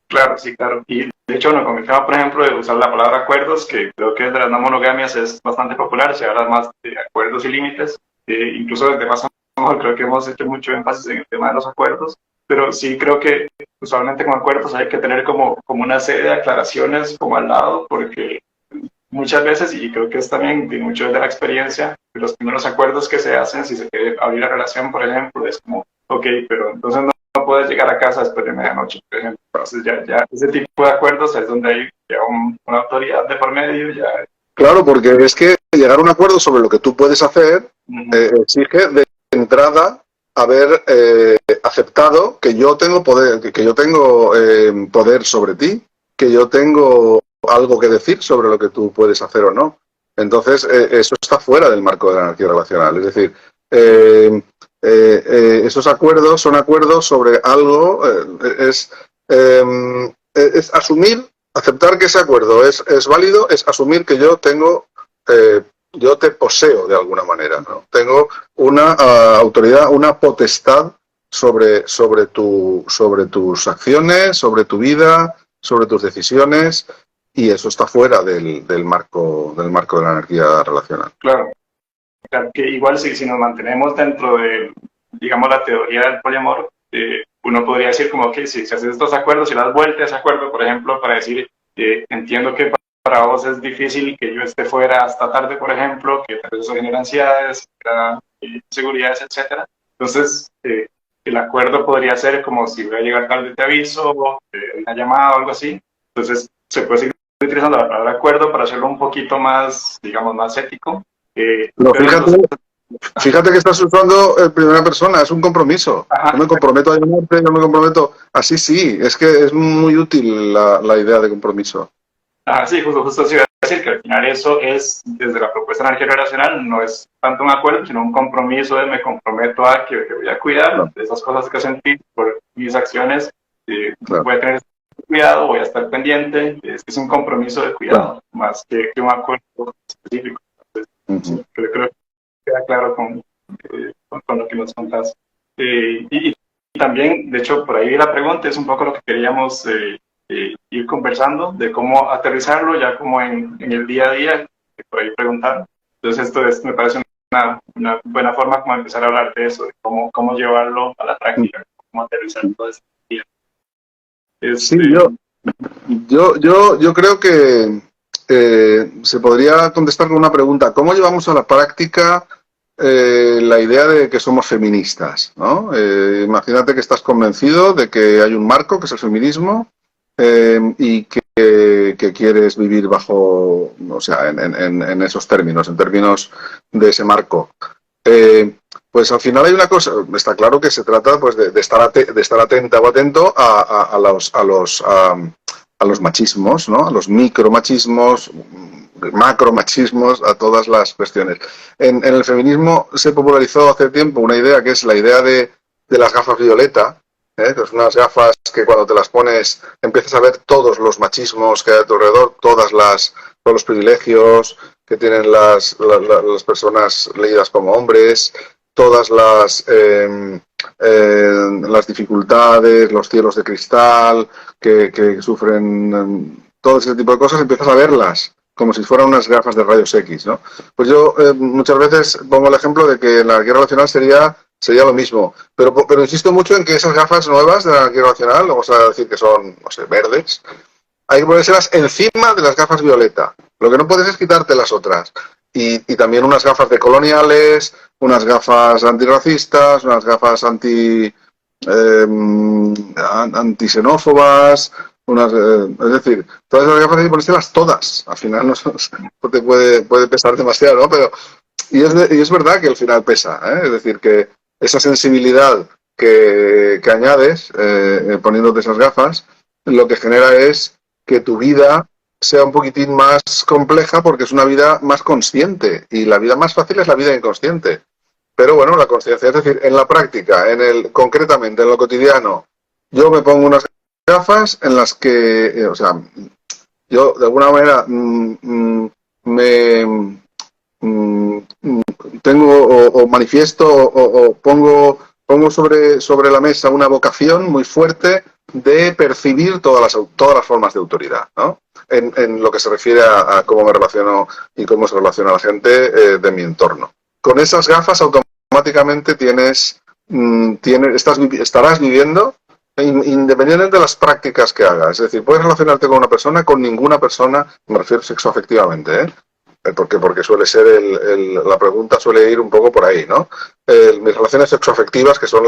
Claro, sí, claro. Y de hecho, con el tema, por ejemplo, de usar la palabra acuerdos, que creo que de las no monogamias es bastante popular, se habla más de acuerdos y límites, incluso desde más creo que hemos hecho mucho énfasis en el tema de los acuerdos, pero sí creo que usualmente con acuerdos hay que tener como una serie de aclaraciones como al lado, porque muchas veces, y creo que es también de mucho de la experiencia, de los primeros acuerdos que se hacen, si se quiere abrir la relación, por ejemplo, es como, ok, pero entonces no puedes llegar a casa después de medianoche, por ejemplo. Entonces ya ese tipo de acuerdos es donde hay ya una autoridad de por medio, ya. Claro, porque es que llegar a un acuerdo sobre lo que tú puedes hacer exige de entrada haber aceptado que yo tengo poder, que yo tengo poder sobre ti, que yo tengo algo que decir sobre lo que tú puedes hacer o no. Entonces, eso está fuera del marco de la anarquía relacional. Es decir, esos acuerdos son acuerdos sobre algo, es asumir, aceptar que ese acuerdo es válido, es asumir que yo tengo, yo te poseo de alguna manera, ¿no? Tengo una autoridad, una potestad sobre tus acciones, sobre tu vida, sobre tus decisiones, y eso está fuera del marco de la anarquía relacional. Claro, claro que igual si nos mantenemos dentro de, digamos, la teoría del poliamor, uno podría decir como que si haces estos acuerdos, si das vuelta a ese acuerdo, por ejemplo, para decir, entiendo que para vos es difícil que yo esté fuera hasta tarde, por ejemplo, que tal vez eso genera ansiedades, genera inseguridades, etcétera. Entonces, el acuerdo podría ser como si voy a llegar tarde te aviso, una llamada o algo así. Entonces, se puede seguir utilizando la palabra acuerdo para hacerlo un poquito más, digamos, más ético. No, fíjate que estás usando en primera persona, es un compromiso. Ajá, Yo me comprometo a llamarte, yo me comprometo. Así sí, es que es muy útil la idea de compromiso. sí, justo se iba a decir que al final eso es, desde la propuesta de anarquía relacional, no es tanto un acuerdo, sino un compromiso de me comprometo a que voy a cuidar de esas cosas que sentí por mis acciones, Claro. voy a tener cuidado, voy a estar pendiente, es un compromiso de cuidado, más que un acuerdo específico. Entonces, creo que queda claro con lo que nos contás. Y también, de hecho, por ahí la pregunta es un poco lo que queríamos ir conversando, de cómo aterrizarlo ya como en el día a día, que por ahí preguntar. Entonces, me parece una buena forma como empezar a hablar de eso, de cómo llevarlo a la práctica, cómo aterrizar todo ese día. Sí, yo creo que se podría contestar con una pregunta. ¿Cómo llevamos a la práctica la idea de que somos feministas, ¿no? Imagínate que estás convencido de que hay un marco, que es el feminismo, y que quieres vivir bajo, o sea, en esos términos, en términos de ese marco. Pues al final hay una cosa, está claro que se trata pues de estar atenta o atento a los machismos, ¿no? A los micromachismos, macromachismos, a todas las cuestiones. En el feminismo se popularizó hace tiempo una idea que es la idea de las gafas violeta, que son unas gafas que cuando te las pones empiezas a ver todos los machismos que hay a tu alrededor, todos los privilegios que tienen las personas leídas como hombres, todas las dificultades, los cielos de cristal que sufren, todo ese tipo de cosas, empiezas a verlas como si fueran unas gafas de rayos X, ¿no? Pues yo muchas veces pongo el ejemplo de que la anarquía relacional sería lo mismo, pero insisto mucho en que esas gafas nuevas de la anarquía relacional, vamos a decir que son, no sé, verdes, hay que ponérselas encima de las gafas violeta. Lo que no puedes es quitarte las otras. Y también unas gafas decoloniales, unas gafas antirracistas, unas gafas antisenófobas, es decir, todas esas gafas hay que ponérselas todas. Al final no te puede pesar demasiado, ¿no? Pero, y es verdad que al final pesa, ¿eh? Es decir, que esa sensibilidad que añades poniéndote esas gafas, lo que genera es que tu vida sea un poquitín más compleja porque es una vida más consciente y la vida más fácil es la vida inconsciente. Pero bueno, la consciencia, es decir, en la práctica, concretamente en lo cotidiano, yo me pongo unas gafas en las que, o sea, yo de alguna manera tengo o manifiesto o pongo sobre la mesa una vocación muy fuerte de percibir todas las formas de autoridad, ¿no? En lo que se refiere a cómo me relaciono y cómo se relaciona la gente de mi entorno. Con esas gafas automáticamente estarás viviendo independientemente de las prácticas que hagas. Es decir, puedes relacionarte con una persona, con ninguna persona, me refiero sexoafectivamente, ¿eh? Porque suele ser la pregunta suele ir un poco por ahí, ¿no? Mis relaciones sexoafectivas, que son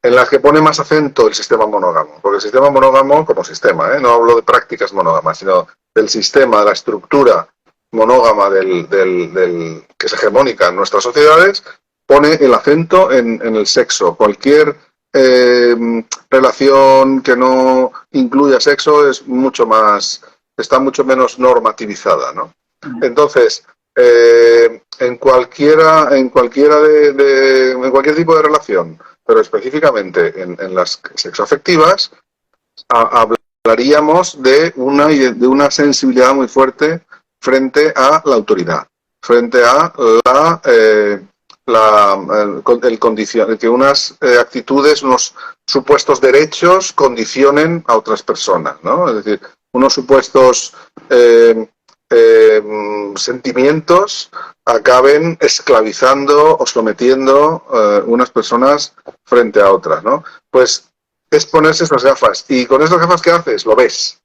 en las que pone más acento el sistema monógamo, porque el sistema monógamo como sistema, no hablo de prácticas monógamas, sino del sistema, de la estructura monógama que es hegemónica en nuestras sociedades, pone el acento en el sexo. Cualquier relación que no incluya sexo es mucho más está mucho menos normativizada, ¿no? Entonces, en cualquier tipo de relación, pero específicamente en las sexoafectivas, hablaríamos de una sensibilidad muy fuerte frente a la autoridad, frente a que unas actitudes, unos supuestos derechos condicionen a otras personas, ¿no? Es decir, unos supuestos sentimientos acaben esclavizando o sometiendo unas personas frente a otras, ¿no? Pues es ponerse esas gafas. ¿Y con esas gafas qué haces? Lo ves.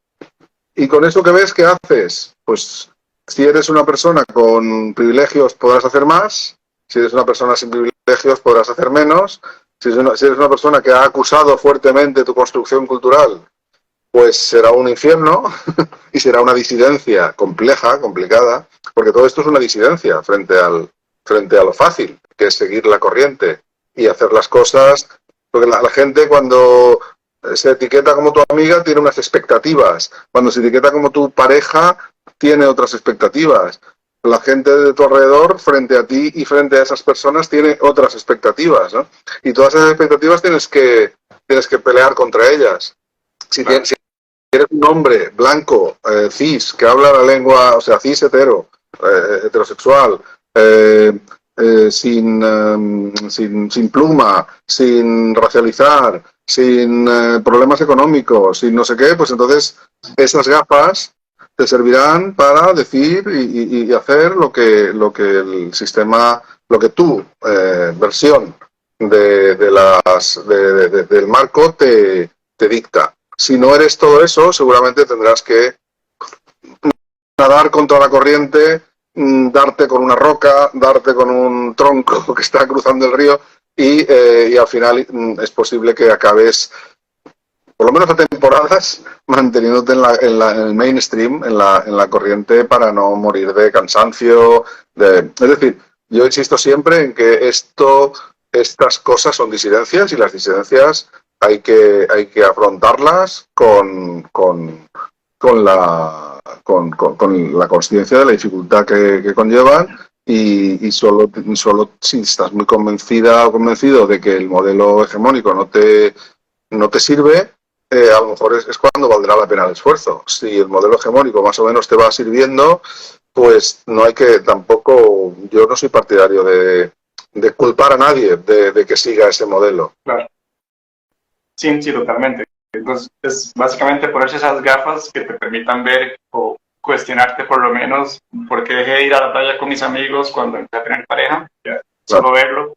¿Y con eso que ves qué haces? Pues si eres una persona con privilegios podrás hacer más, si eres una persona sin privilegios podrás hacer menos, si eres una persona que ha acusado fuertemente tu construcción cultural, pues será un infierno y será una disidencia compleja, complicada, porque todo esto es una disidencia frente a lo fácil, que es seguir la corriente y hacer las cosas, porque la gente cuando se etiqueta como tu amiga tiene unas expectativas, cuando se etiqueta como tu pareja tiene otras expectativas. La gente de tu alrededor, frente a ti y frente a esas personas, tiene otras expectativas, ¿no? Y todas esas expectativas tienes que pelear contra ellas. Si eres un hombre blanco, cis, que habla la lengua, o sea, cis hetero, heterosexual, sin pluma, sin racializar, sin problemas económicos, sin no sé qué, pues entonces esas gafas te servirán para decir y hacer lo que el sistema, lo que tu versión del marco te dicta. Si no eres todo eso, seguramente tendrás que nadar contra la corriente, darte con una roca, darte con un tronco que está cruzando el río y al final es posible que acabes, por lo menos a temporadas, manteniéndote en el mainstream, en la corriente para no morir de cansancio. Es decir, yo insisto siempre en que estas cosas son disidencias y las disidencias hay que afrontarlas con la consciencia de la dificultad que conllevan y solo si estás muy convencida o convencido de que el modelo hegemónico no te sirve, a lo mejor es cuando valdrá la pena el esfuerzo. Si el modelo hegemónico más o menos te va sirviendo, pues no hay que tampoco, yo no soy partidario de culpar a nadie de que siga ese modelo. Claro. Sí, totalmente. Entonces, es básicamente ponerse esas gafas que te permitan ver o cuestionarte por lo menos por qué dejé de ir a la playa con mis amigos cuando empecé a tener pareja. Ya, solo verlo,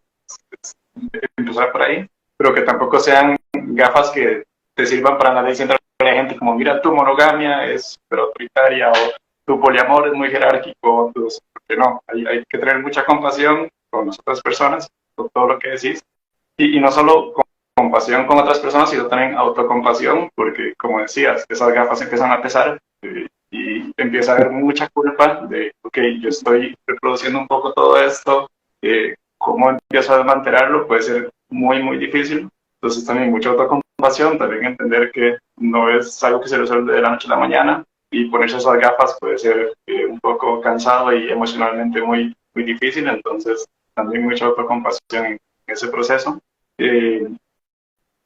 empezar por ahí, pero que tampoco sean gafas que te sirvan para andar diciendo a la gente como, mira, tu monogamia es súper autoritaria o tu poliamor es muy jerárquico. Entonces, porque no, hay que tener mucha compasión con las otras personas, con todo lo que decís, y no solo compasión con otras personas, sino también autocompasión, porque como decías, esas gafas empiezan a pesar y empieza a haber mucha culpa de, ok, yo estoy reproduciendo un poco todo esto, cómo empiezo a desmantelarlo puede ser muy, muy difícil. Entonces también mucha autocompasión, también entender que no es algo que se resuelve de la noche a la mañana, y ponerse esas gafas puede ser un poco cansado y emocionalmente muy, muy difícil. Entonces también mucha autocompasión en ese proceso.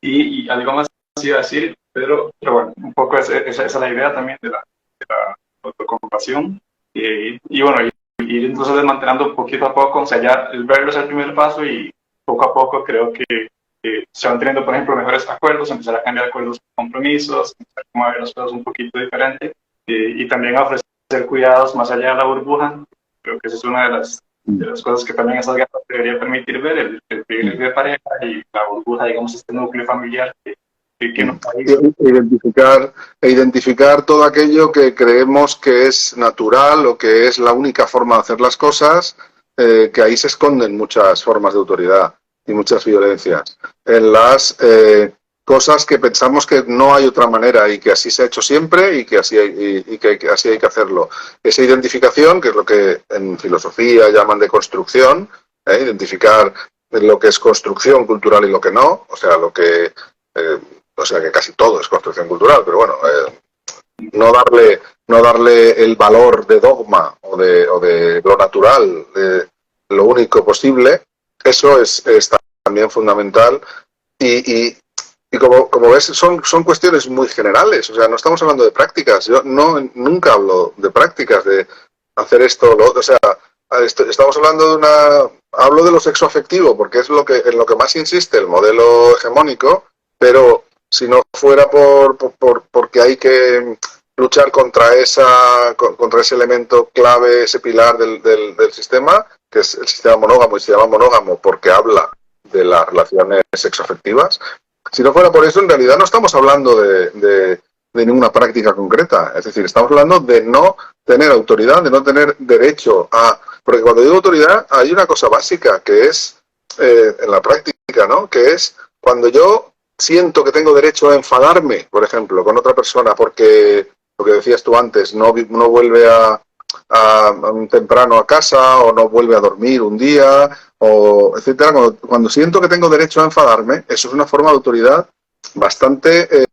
Y algo más iba a decir, pero bueno, un poco esa es la idea también de la autocompasión. Y bueno, ir incluso desmantelando poquito a poco, o sea, ya el verlo es el primer paso y poco a poco creo que se van teniendo, por ejemplo, mejores acuerdos, empezar a cambiar acuerdos con compromisos, empezar a ver las cosas un poquito diferente y también a ofrecer cuidados más allá de la burbuja. Creo que esa es una de las cosas que también esas gafas debería permitir ver, el privilegio de pareja y la burbuja, digamos, este núcleo familiar que nos identificar todo aquello que creemos que es natural o que es la única forma de hacer las cosas, que ahí se esconden muchas formas de autoridad y muchas violencias. En las cosas que pensamos que no hay otra manera y que así se ha hecho siempre y que así hay que hacerlo. Esa identificación, que es lo que en filosofía llaman de construcción, identificar lo que es construcción cultural y lo que no, o sea, que casi todo es construcción cultural, pero bueno, no darle el valor de dogma o de lo natural, de lo único posible, eso es también fundamental. Y como ves, son cuestiones muy generales, o sea, no estamos hablando de prácticas, yo nunca hablo de prácticas, de hacer esto o lo otro, o sea, estamos hablando hablo de lo sexoafectivo, porque es en lo que más insiste el modelo hegemónico, pero si no fuera porque hay que luchar contra ese elemento clave, ese pilar del sistema, que es el sistema monógamo, y se llama monógamo porque habla de las relaciones sexoafectivas. Si no fuera por eso, en realidad no estamos hablando de ninguna práctica concreta. Es decir, estamos hablando de no tener autoridad, de no tener derecho a... Porque cuando digo autoridad, hay una cosa básica que es, en la práctica, ¿no? Que es cuando yo siento que tengo derecho a enfadarme, por ejemplo, con otra persona porque, lo que decías tú antes, no vuelve a temprano a casa o no vuelve a dormir un día, o etcétera. Cuando siento que tengo derecho a enfadarme, eso es una forma de autoridad bastante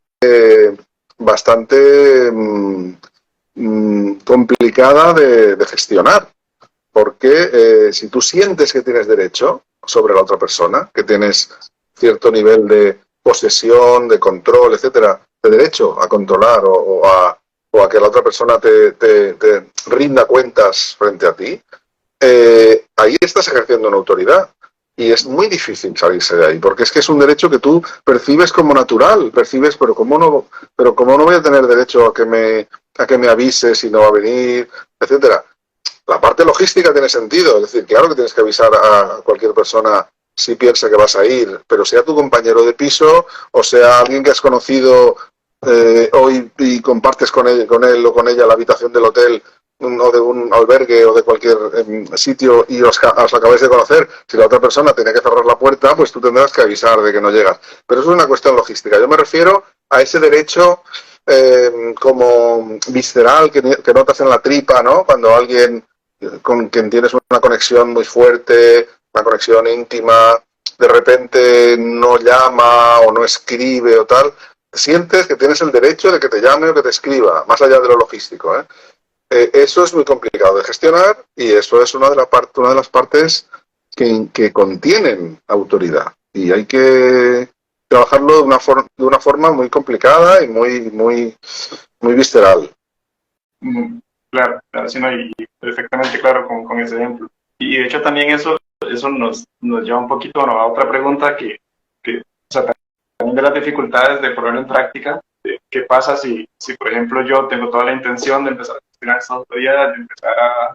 complicada de gestionar, porque si tú sientes que tienes derecho sobre la otra persona, que tienes cierto nivel de posesión, de control, etcétera, de derecho a controlar o a que la otra persona te rinda cuentas frente a ti, ahí estás ejerciendo una autoridad. Y es muy difícil salirse de ahí, porque es que es un derecho que tú percibes como natural, pero ¿cómo no voy a tener derecho a que me avise si no va a venir, etcétera? La parte logística tiene sentido, es decir, claro que tienes que avisar a cualquier persona si piensa que vas a ir, pero sea tu compañero de piso o sea alguien que has conocido hoy y compartes con él o con ella la habitación del hotel o de un albergue o de cualquier sitio y os acabáis de conocer, si la otra persona tiene que cerrar la puerta, pues tú tendrás que avisar de que no llegas. Pero eso es una cuestión logística. Yo me refiero a ese derecho como visceral que notas en la tripa, ¿no? Cuando alguien con quien tienes una conexión muy fuerte, una conexión íntima, de repente no llama o no escribe o tal, sientes que tienes el derecho de que te llame o que te escriba, más allá de lo logístico, ¿eh? Eso es muy complicado de gestionar y eso es una de las partes que contienen autoridad y hay que trabajarlo de una forma muy complicada y muy visceral. Claro, claro, sí, no, y perfectamente claro con ese ejemplo. Y de hecho también eso nos lleva un poquito, bueno, a otra pregunta o sea, también de las dificultades de ponerlo en práctica. ¿Qué pasa si, por ejemplo, yo tengo toda la intención de empezar a gestionar esta autoridad, de empezar a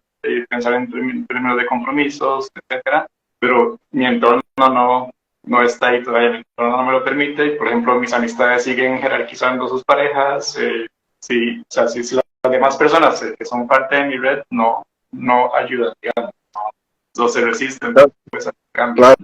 pensar en términos de compromisos, etcétera, pero mi entorno no está ahí todavía, mi entorno no me lo permite, y por ejemplo, mis amistades siguen jerarquizando sus parejas, sí, o sea, si las demás personas que son parte de mi red no ayudan, digamos, no se resisten, pues al cambio. Claro.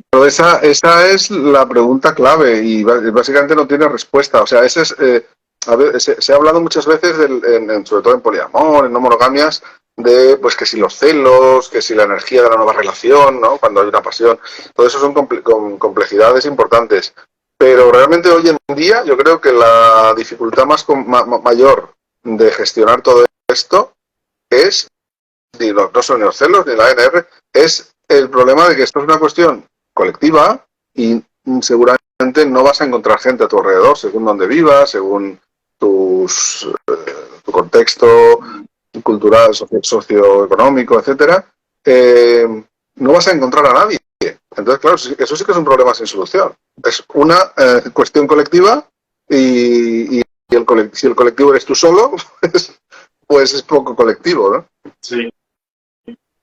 Pero esa es la pregunta clave y básicamente no tiene respuesta. O sea, se ha hablado muchas veces, sobre todo en poliamor, en no monogamias, de pues que si los celos, que si la energía de la nueva relación, ¿no? Cuando hay una pasión, todo eso son complejidades importantes. Pero realmente hoy en día yo creo que la dificultad mayor de gestionar todo esto es, no son ni los celos ni la NR, es el problema de que esto es una cuestión colectiva y seguramente no vas a encontrar gente a tu alrededor según donde vivas, según tu contexto cultural, socioeconómico, etcétera. No vas a encontrar a nadie. Entonces, claro, eso sí que es un problema sin solución. Es una cuestión colectiva y si el colectivo eres tú solo, pues es poco colectivo, ¿no? Sí.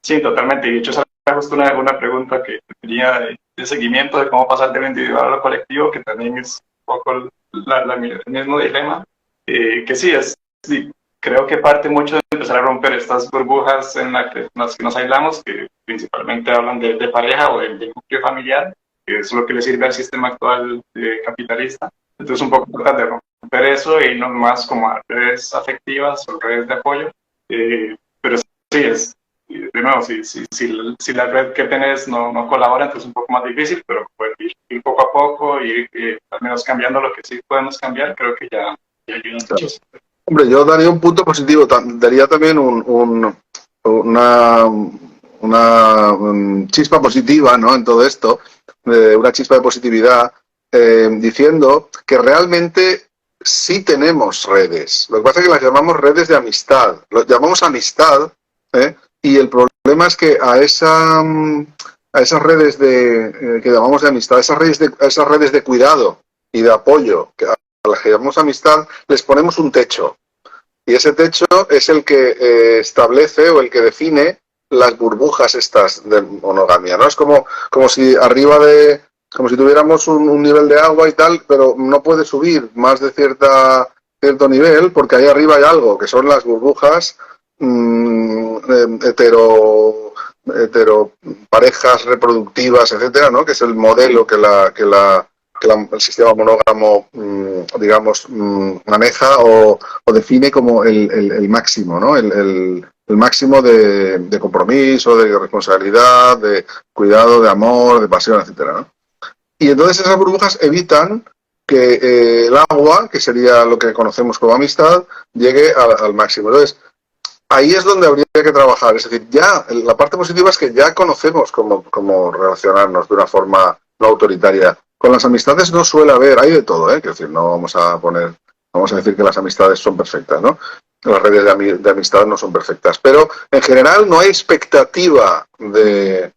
Sí, totalmente. Y de hecho, esa era justo una pregunta que tenía de seguimiento de cómo pasar de lo individual a lo colectivo, que también es un poco el mismo dilema. Que sí, creo que parte mucho de empezar a romper estas burbujas en las que nos aislamos, que principalmente hablan de pareja o del núcleo familiar, que es lo que le sirve al sistema actual capitalista. Entonces, un poco tratar de romper eso y no más como a redes afectivas o redes de apoyo. Pero sí, de nuevo, si la red que tenés no colabora, entonces es un poco más difícil, pero poder ir poco a poco y al menos cambiando lo que sí podemos cambiar, creo que ya ayuda muchísimo. Hombre, yo daría un punto positivo, daría también una, chispa positiva, ¿no? En todo esto, una chispa de positividad, diciendo que realmente sí tenemos redes. Lo que pasa es que las llamamos redes de amistad. Lo llamamos amistad, ¿eh? Y el problema es que a esas redes que llamamos de amistad, a esas redes de cuidado y de apoyo, a las que llamamos amistad, les ponemos un techo. Y ese techo es el que establece o el que define las burbujas estas de monogamia, ¿no? Es como si como si tuviéramos un nivel de agua y tal, pero no puede subir más de cierto nivel, porque ahí arriba hay algo, que son las burbujas hetero parejas reproductivas, etcétera, ¿no? Que es el modelo que el sistema monógamo, digamos, maneja o define como el máximo, ¿no? El máximo de compromiso, de responsabilidad, de cuidado, de amor, de pasión, etcétera, ¿no? Y entonces esas burbujas evitan que el agua, que sería lo que conocemos como amistad, llegue al máximo. Entonces, ahí es donde habría que trabajar. Es decir, ya la parte positiva es que ya conocemos cómo relacionarnos de una forma no autoritaria. Con las amistades no suele haber, hay de todo, ¿eh? Es decir, no vamos a decir que las amistades son perfectas, ¿no? Las redes de amistad no son perfectas, pero en general no hay expectativa de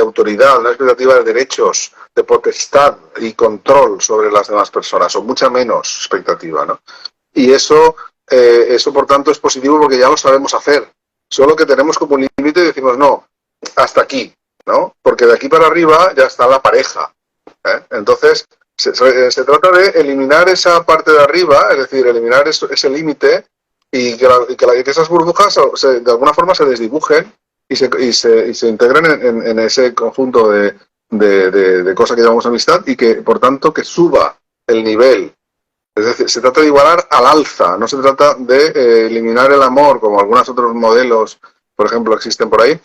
autoridad, no hay expectativa de derechos, de potestad y control sobre las demás personas, o mucha menos expectativa, ¿no? Y eso, por tanto, es positivo porque ya lo sabemos hacer. Solo que tenemos como un límite y decimos, no, hasta aquí, ¿no? Porque de aquí para arriba ya está la pareja, ¿eh? Entonces, se trata de eliminar esa parte de arriba, es decir, eliminar ese límite y que esas burbujas de alguna forma se desdibujen y se integren en ese conjunto de cosas que llamamos amistad y que, por tanto, que suba el nivel. Es decir, se trata de igualar al alza, no se trata de eliminar el amor, como algunos otros modelos, por ejemplo, existen por ahí,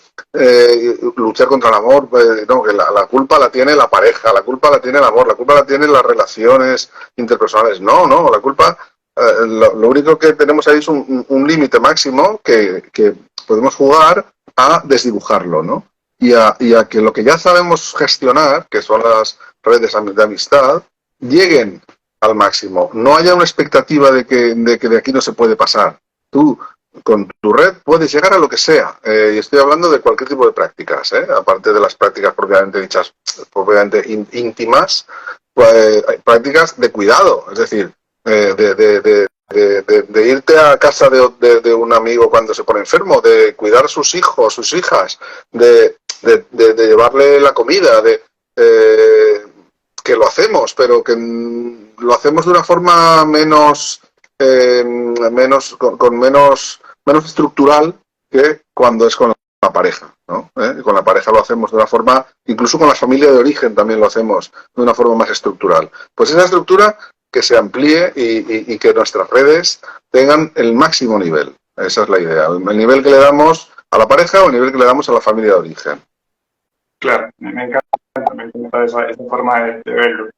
luchar contra el amor, no, que la culpa la tiene la pareja, la culpa la tiene el amor, la culpa la tienen las relaciones interpersonales. No, la culpa, lo único que tenemos ahí es un límite máximo que podemos jugar a desdibujarlo, ¿no? Y a que lo que ya sabemos gestionar, que son las redes de amistad, lleguen al máximo. No haya una expectativa de que de aquí no se puede pasar. Tú, con tu red, puedes llegar a lo que sea. Y estoy hablando de cualquier tipo de prácticas, aparte de las prácticas propiamente dichas, propiamente íntimas, prácticas de cuidado. Es decir, de irte a casa de un amigo cuando se pone enfermo, de cuidar a sus hijos, sus hijas, de llevarle la comida, que lo hacemos, pero que lo hacemos de una forma menos estructural que cuando es con la pareja, ¿no? Con la pareja lo hacemos de una forma, incluso con la familia de origen también lo hacemos de una forma más estructural. Pues esa estructura que se amplíe y que nuestras redes tengan el máximo nivel. Esa es la idea. El nivel que le damos a la pareja o el nivel que le damos a la familia de origen. Claro, me encanta esa forma de verlo.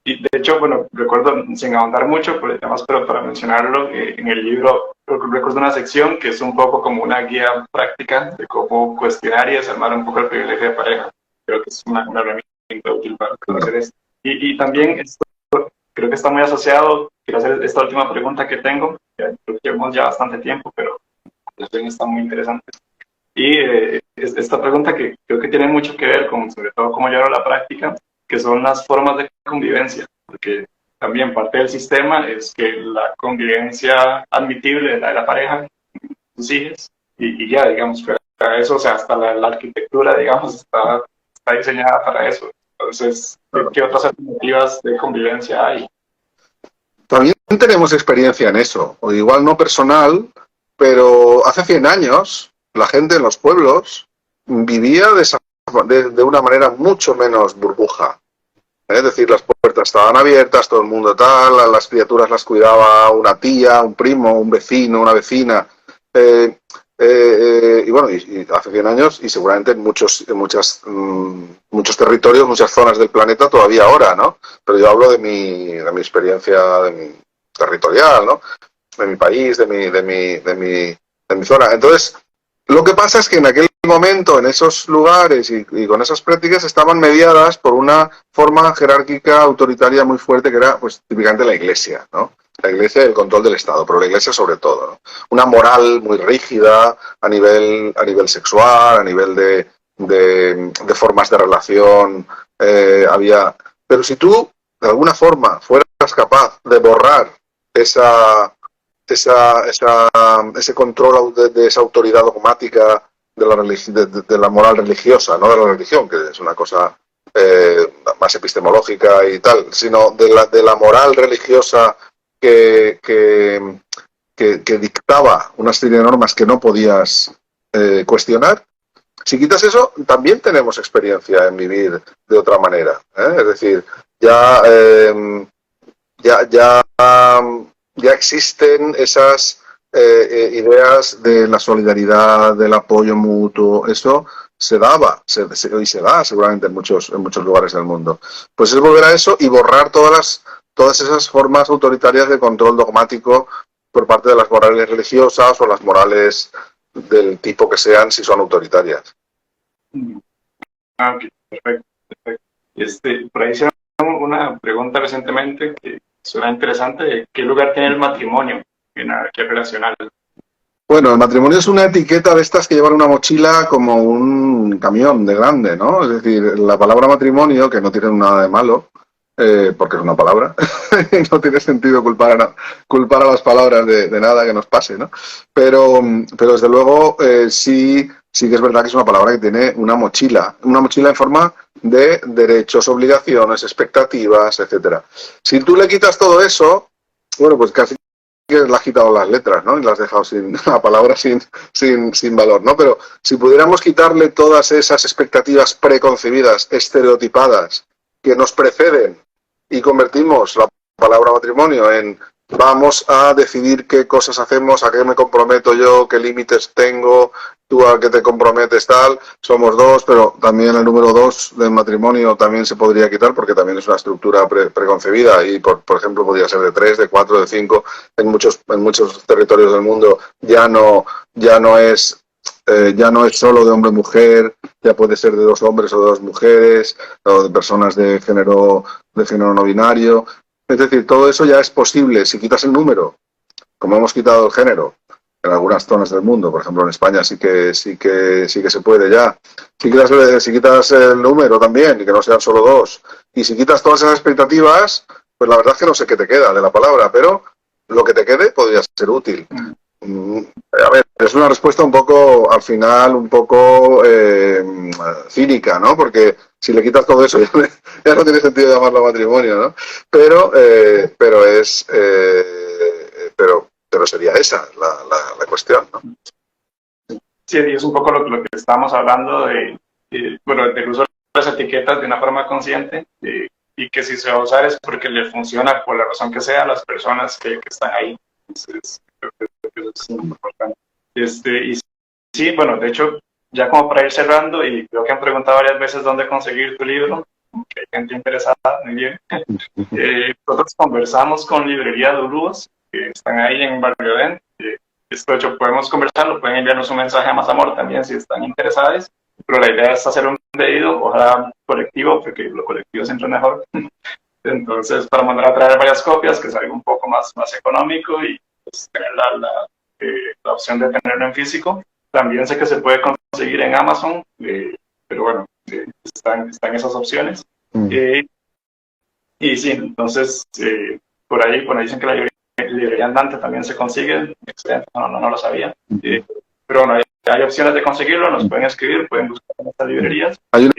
Y de hecho, bueno, recuerdo, sin ahondar mucho por temas, pero para mencionarlo, en el libro recuerdo una sección que es un poco como una guía práctica de cómo cuestionar y desarmar un poco el privilegio de pareja. Creo que es una herramienta útil para conocer esto. Y también esto creo que está muy asociado, quiero hacer esta última pregunta que tengo, creo que llevamos ya bastante tiempo, pero la cuestión está muy interesante. Y esta pregunta que creo que tiene mucho que ver con, sobre todo, cómo llevar a la práctica, que son las formas de convivencia, porque también parte del sistema es que la convivencia admitible de la pareja, sus hijos, y ya, digamos, para eso, o sea, hasta la arquitectura, digamos, está diseñada para eso. Entonces, ¿qué otras alternativas de convivencia hay? También tenemos experiencia en eso, o igual no personal, pero hace 100 años la gente en los pueblos vivía de una manera mucho menos burbuja. Es decir, las puertas estaban abiertas, todo el mundo tal, a las criaturas las cuidaba una tía, un primo, un vecino, una vecina. Y bueno, y hace 100 años y seguramente en muchos territorios, muchas zonas del planeta todavía ahora, ¿no? Pero yo hablo de mi experiencia, territorial, ¿no? De mi país, de mi zona. Entonces, lo que pasa es que en aquel momento, en esos lugares y con esas prácticas, estaban mediadas por una forma jerárquica autoritaria muy fuerte que era, pues, típicamente la Iglesia, ¿no? La Iglesia y el control del Estado, pero la Iglesia sobre todo, ¿no? Una moral muy rígida a nivel sexual, a nivel de formas de relación, había... Pero si tú, de alguna forma, fueras capaz de borrar esa, ese control de esa autoridad dogmática de la moral religiosa, no de la religión, que es una cosa más epistemológica y tal, sino de la moral religiosa que dictaba una serie de normas que no podías cuestionar. Si quitas eso, también tenemos experiencia en vivir de otra manera. Es decir, ya, ya, ya, ya existen esas ideas de la solidaridad, del apoyo mutuo. Eso se daba y se da seguramente en muchos lugares del mundo. Pues es volver a eso y borrar todas esas formas autoritarias de control dogmático por parte de las morales religiosas o las morales del tipo que sean, si son autoritarias. Ah, ok, perfecto, perfecto. Por ahí hicieron una pregunta recientemente que suena interesante. ¿Qué lugar tiene el matrimonio en la anarquía relacional? Bueno, el matrimonio es una etiqueta de estas que llevan una mochila como un camión de grande, ¿no? Es decir, la palabra matrimonio, que no tiene nada de malo, porque es una palabra, no tiene sentido culpar a las palabras de nada que nos pase, ¿no? Pero desde luego sí que es verdad que es una palabra que tiene una mochila en forma de derechos, obligaciones, expectativas, etcétera. Si tú le quitas todo eso, bueno, pues casi que le has quitado las letras, ¿no? Y las has dejado sin la palabra sin valor, ¿no? Pero si pudiéramos quitarle todas esas expectativas preconcebidas, estereotipadas, que nos preceden y convertimos la palabra matrimonio en vamos a decidir qué cosas hacemos, a qué me comprometo yo, qué límites tengo, tú a qué te comprometes, tal, somos dos, pero también el número 2 del matrimonio también se podría quitar porque también es una estructura preconcebida y, por ejemplo, podría ser de 3, de 4, de 5, en muchos territorios del mundo ya no es solo de hombre-mujer, ya puede ser de 2 hombres o de 2 mujeres, o de personas de género no binario. Es decir, todo eso ya es posible si quitas el número, como hemos quitado el género en algunas zonas del mundo, por ejemplo en España sí que se puede ya. Si quitas el número también y que no sean solo 2, y si quitas todas esas expectativas, pues la verdad es que no sé qué te queda de la palabra, pero lo que te quede podría ser útil. A ver, es una respuesta un poco, al final, un poco cínica, ¿no? Porque si le quitas todo eso ya no tiene sentido llamarlo matrimonio, ¿no? Pero sería esa la cuestión, ¿no? Sí, es un poco lo que estamos hablando bueno, del uso de las etiquetas de una forma consciente y que si se va a usar es porque le funciona por la razón que sea a las personas que están ahí. Entonces, creo que eso es importante. Y sí, bueno, de hecho, ya como para ir cerrando, y creo que han preguntado varias veces dónde conseguir tu libro, que hay gente interesada, muy bien. Nosotros conversamos con Librería Dulúos, que están ahí en Barrio Den. Esto, de hecho, podemos conversarlo, pueden enviarnos un mensaje a Más Amor también si están interesados, pero la idea es hacer un pedido, ojalá colectivo, porque lo colectivo siempre es mejor. Entonces, para mandar a traer varias copias, que salga un poco más económico y pues, tener la opción de tenerlo en físico. También sé que se puede conseguir en Amazon, pero bueno, están esas opciones. Y sí, entonces, por ahí dicen que la librería andante también se consigue. Excelente, no lo sabía. Pero bueno, hay opciones de conseguirlo, nos pueden escribir, pueden buscar en estas librerías. Hay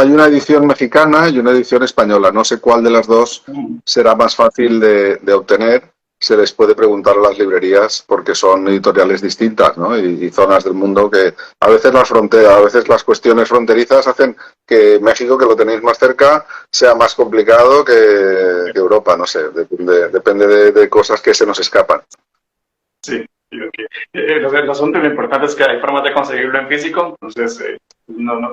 una edición mexicana y una edición española. No sé cuál de las dos será más fácil de obtener. Se les puede preguntar a las librerías porque son editoriales distintas, ¿no? Y zonas del mundo que a veces a veces las cuestiones fronterizas hacen que México, que lo tenéis más cerca, sea más complicado que Europa. No sé, depende de cosas que se nos escapan. Sí. Okay. El asunto, lo importante es que hay formas de conseguirlo en físico, entonces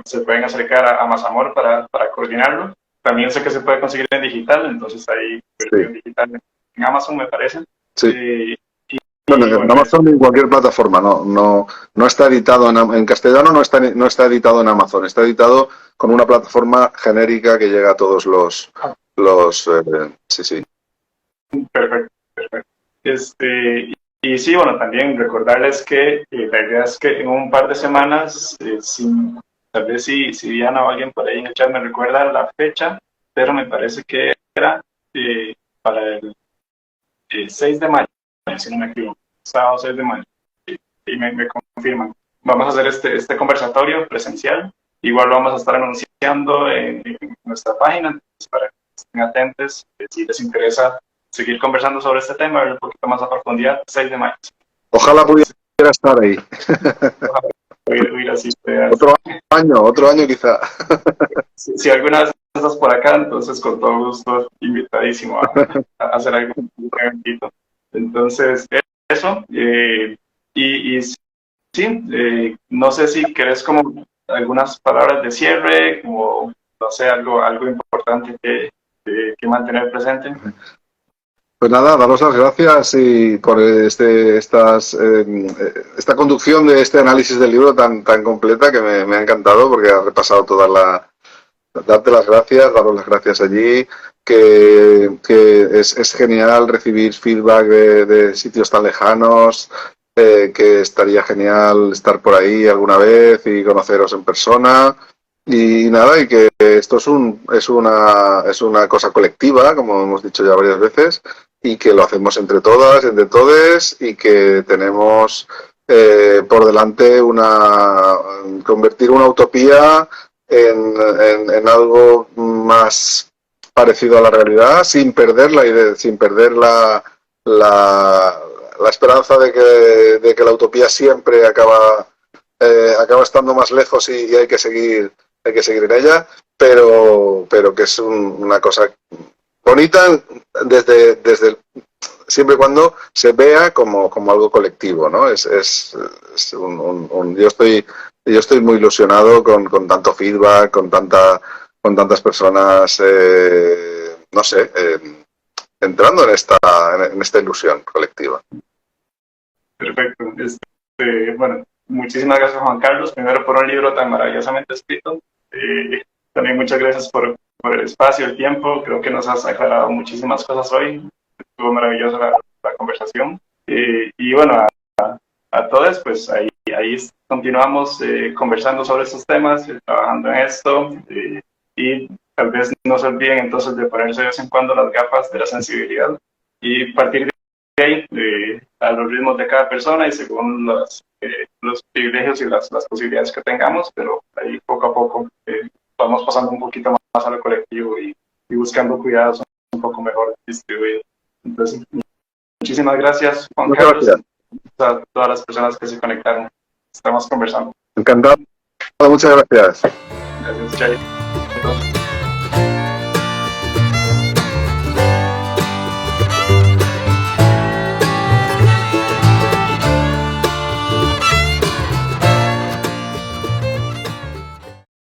se pueden acercar a Más Amor para coordinarlo. También sé que se puede conseguir en digital, entonces ahí versión digital en Amazon, me parece. Sí. Y Bueno, en bueno, Amazon y en cualquier plataforma, no está editado en castellano, no está editado en Amazon, está editado con una plataforma genérica que llega a todos sí, sí. perfecto, perfecto. Y sí, bueno, también recordarles que la idea es que en un par de semanas, tal vez si Diana o alguien por ahí en el chat me recuerda la fecha, pero me parece que era para el 6 de mayo, si no me equivoco, sábado 6 de mayo, y me confirman. Vamos a hacer este conversatorio presencial, igual lo vamos a estar anunciando en nuestra página, entonces para que estén atentos, si les interesa seguir conversando sobre este tema, ver un poquito más a profundidad, 6 de mayo. Ojalá pudiera estar ahí. Ojalá hubiera sido. Otro año quizá. Si alguna vez estás por acá, entonces con todo gusto, invitadísimo a hacer algún eventito. Entonces, eso. Y sí, no sé si querés como algunas palabras de cierre, como, no sé, algo importante que mantener presente. Pues nada, daros las gracias y por esta conducción de este análisis del libro tan completa que me ha encantado porque ha repasado darte las gracias, daros las gracias allí, que es genial recibir feedback de sitios tan lejanos, que estaría genial estar por ahí alguna vez y conoceros en persona. Y nada, y que esto es una cosa colectiva, como hemos dicho ya varias veces, y que lo hacemos entre todas, entre todes, y que tenemos por delante convertir una utopía en algo más parecido a la realidad, sin perder la idea, sin perder la esperanza de que la utopía siempre acaba estando más lejos y hay que seguir en ella, pero que es una cosa bonita siempre y cuando se vea como algo colectivo, ¿no? Yo estoy muy ilusionado con tanto feedback, con tantas personas, no sé, entrando en esta ilusión colectiva. Perfecto. Bueno, muchísimas gracias, Juan Carlos, primero por un libro tan maravillosamente escrito. También muchas gracias por el espacio, el tiempo. Creo que nos has aclarado muchísimas cosas hoy. Estuvo maravillosa la conversación. Y bueno, a todos, pues ahí continuamos conversando sobre estos temas, trabajando en esto. Y tal vez no se olviden entonces de ponerse de vez en cuando las gafas de la sensibilidad y partir de ahí, a los ritmos de cada persona y según los privilegios y las posibilidades que tengamos, pero ahí poco a poco vamos pasando un poquito más a lo colectivo y buscando cuidados un poco mejor distribuidos. Entonces, muchísimas gracias, Juan Carlos, gracias a todas las personas que se conectaron. Estamos conversando. Encantado, muchas gracias. Gracias, Chay.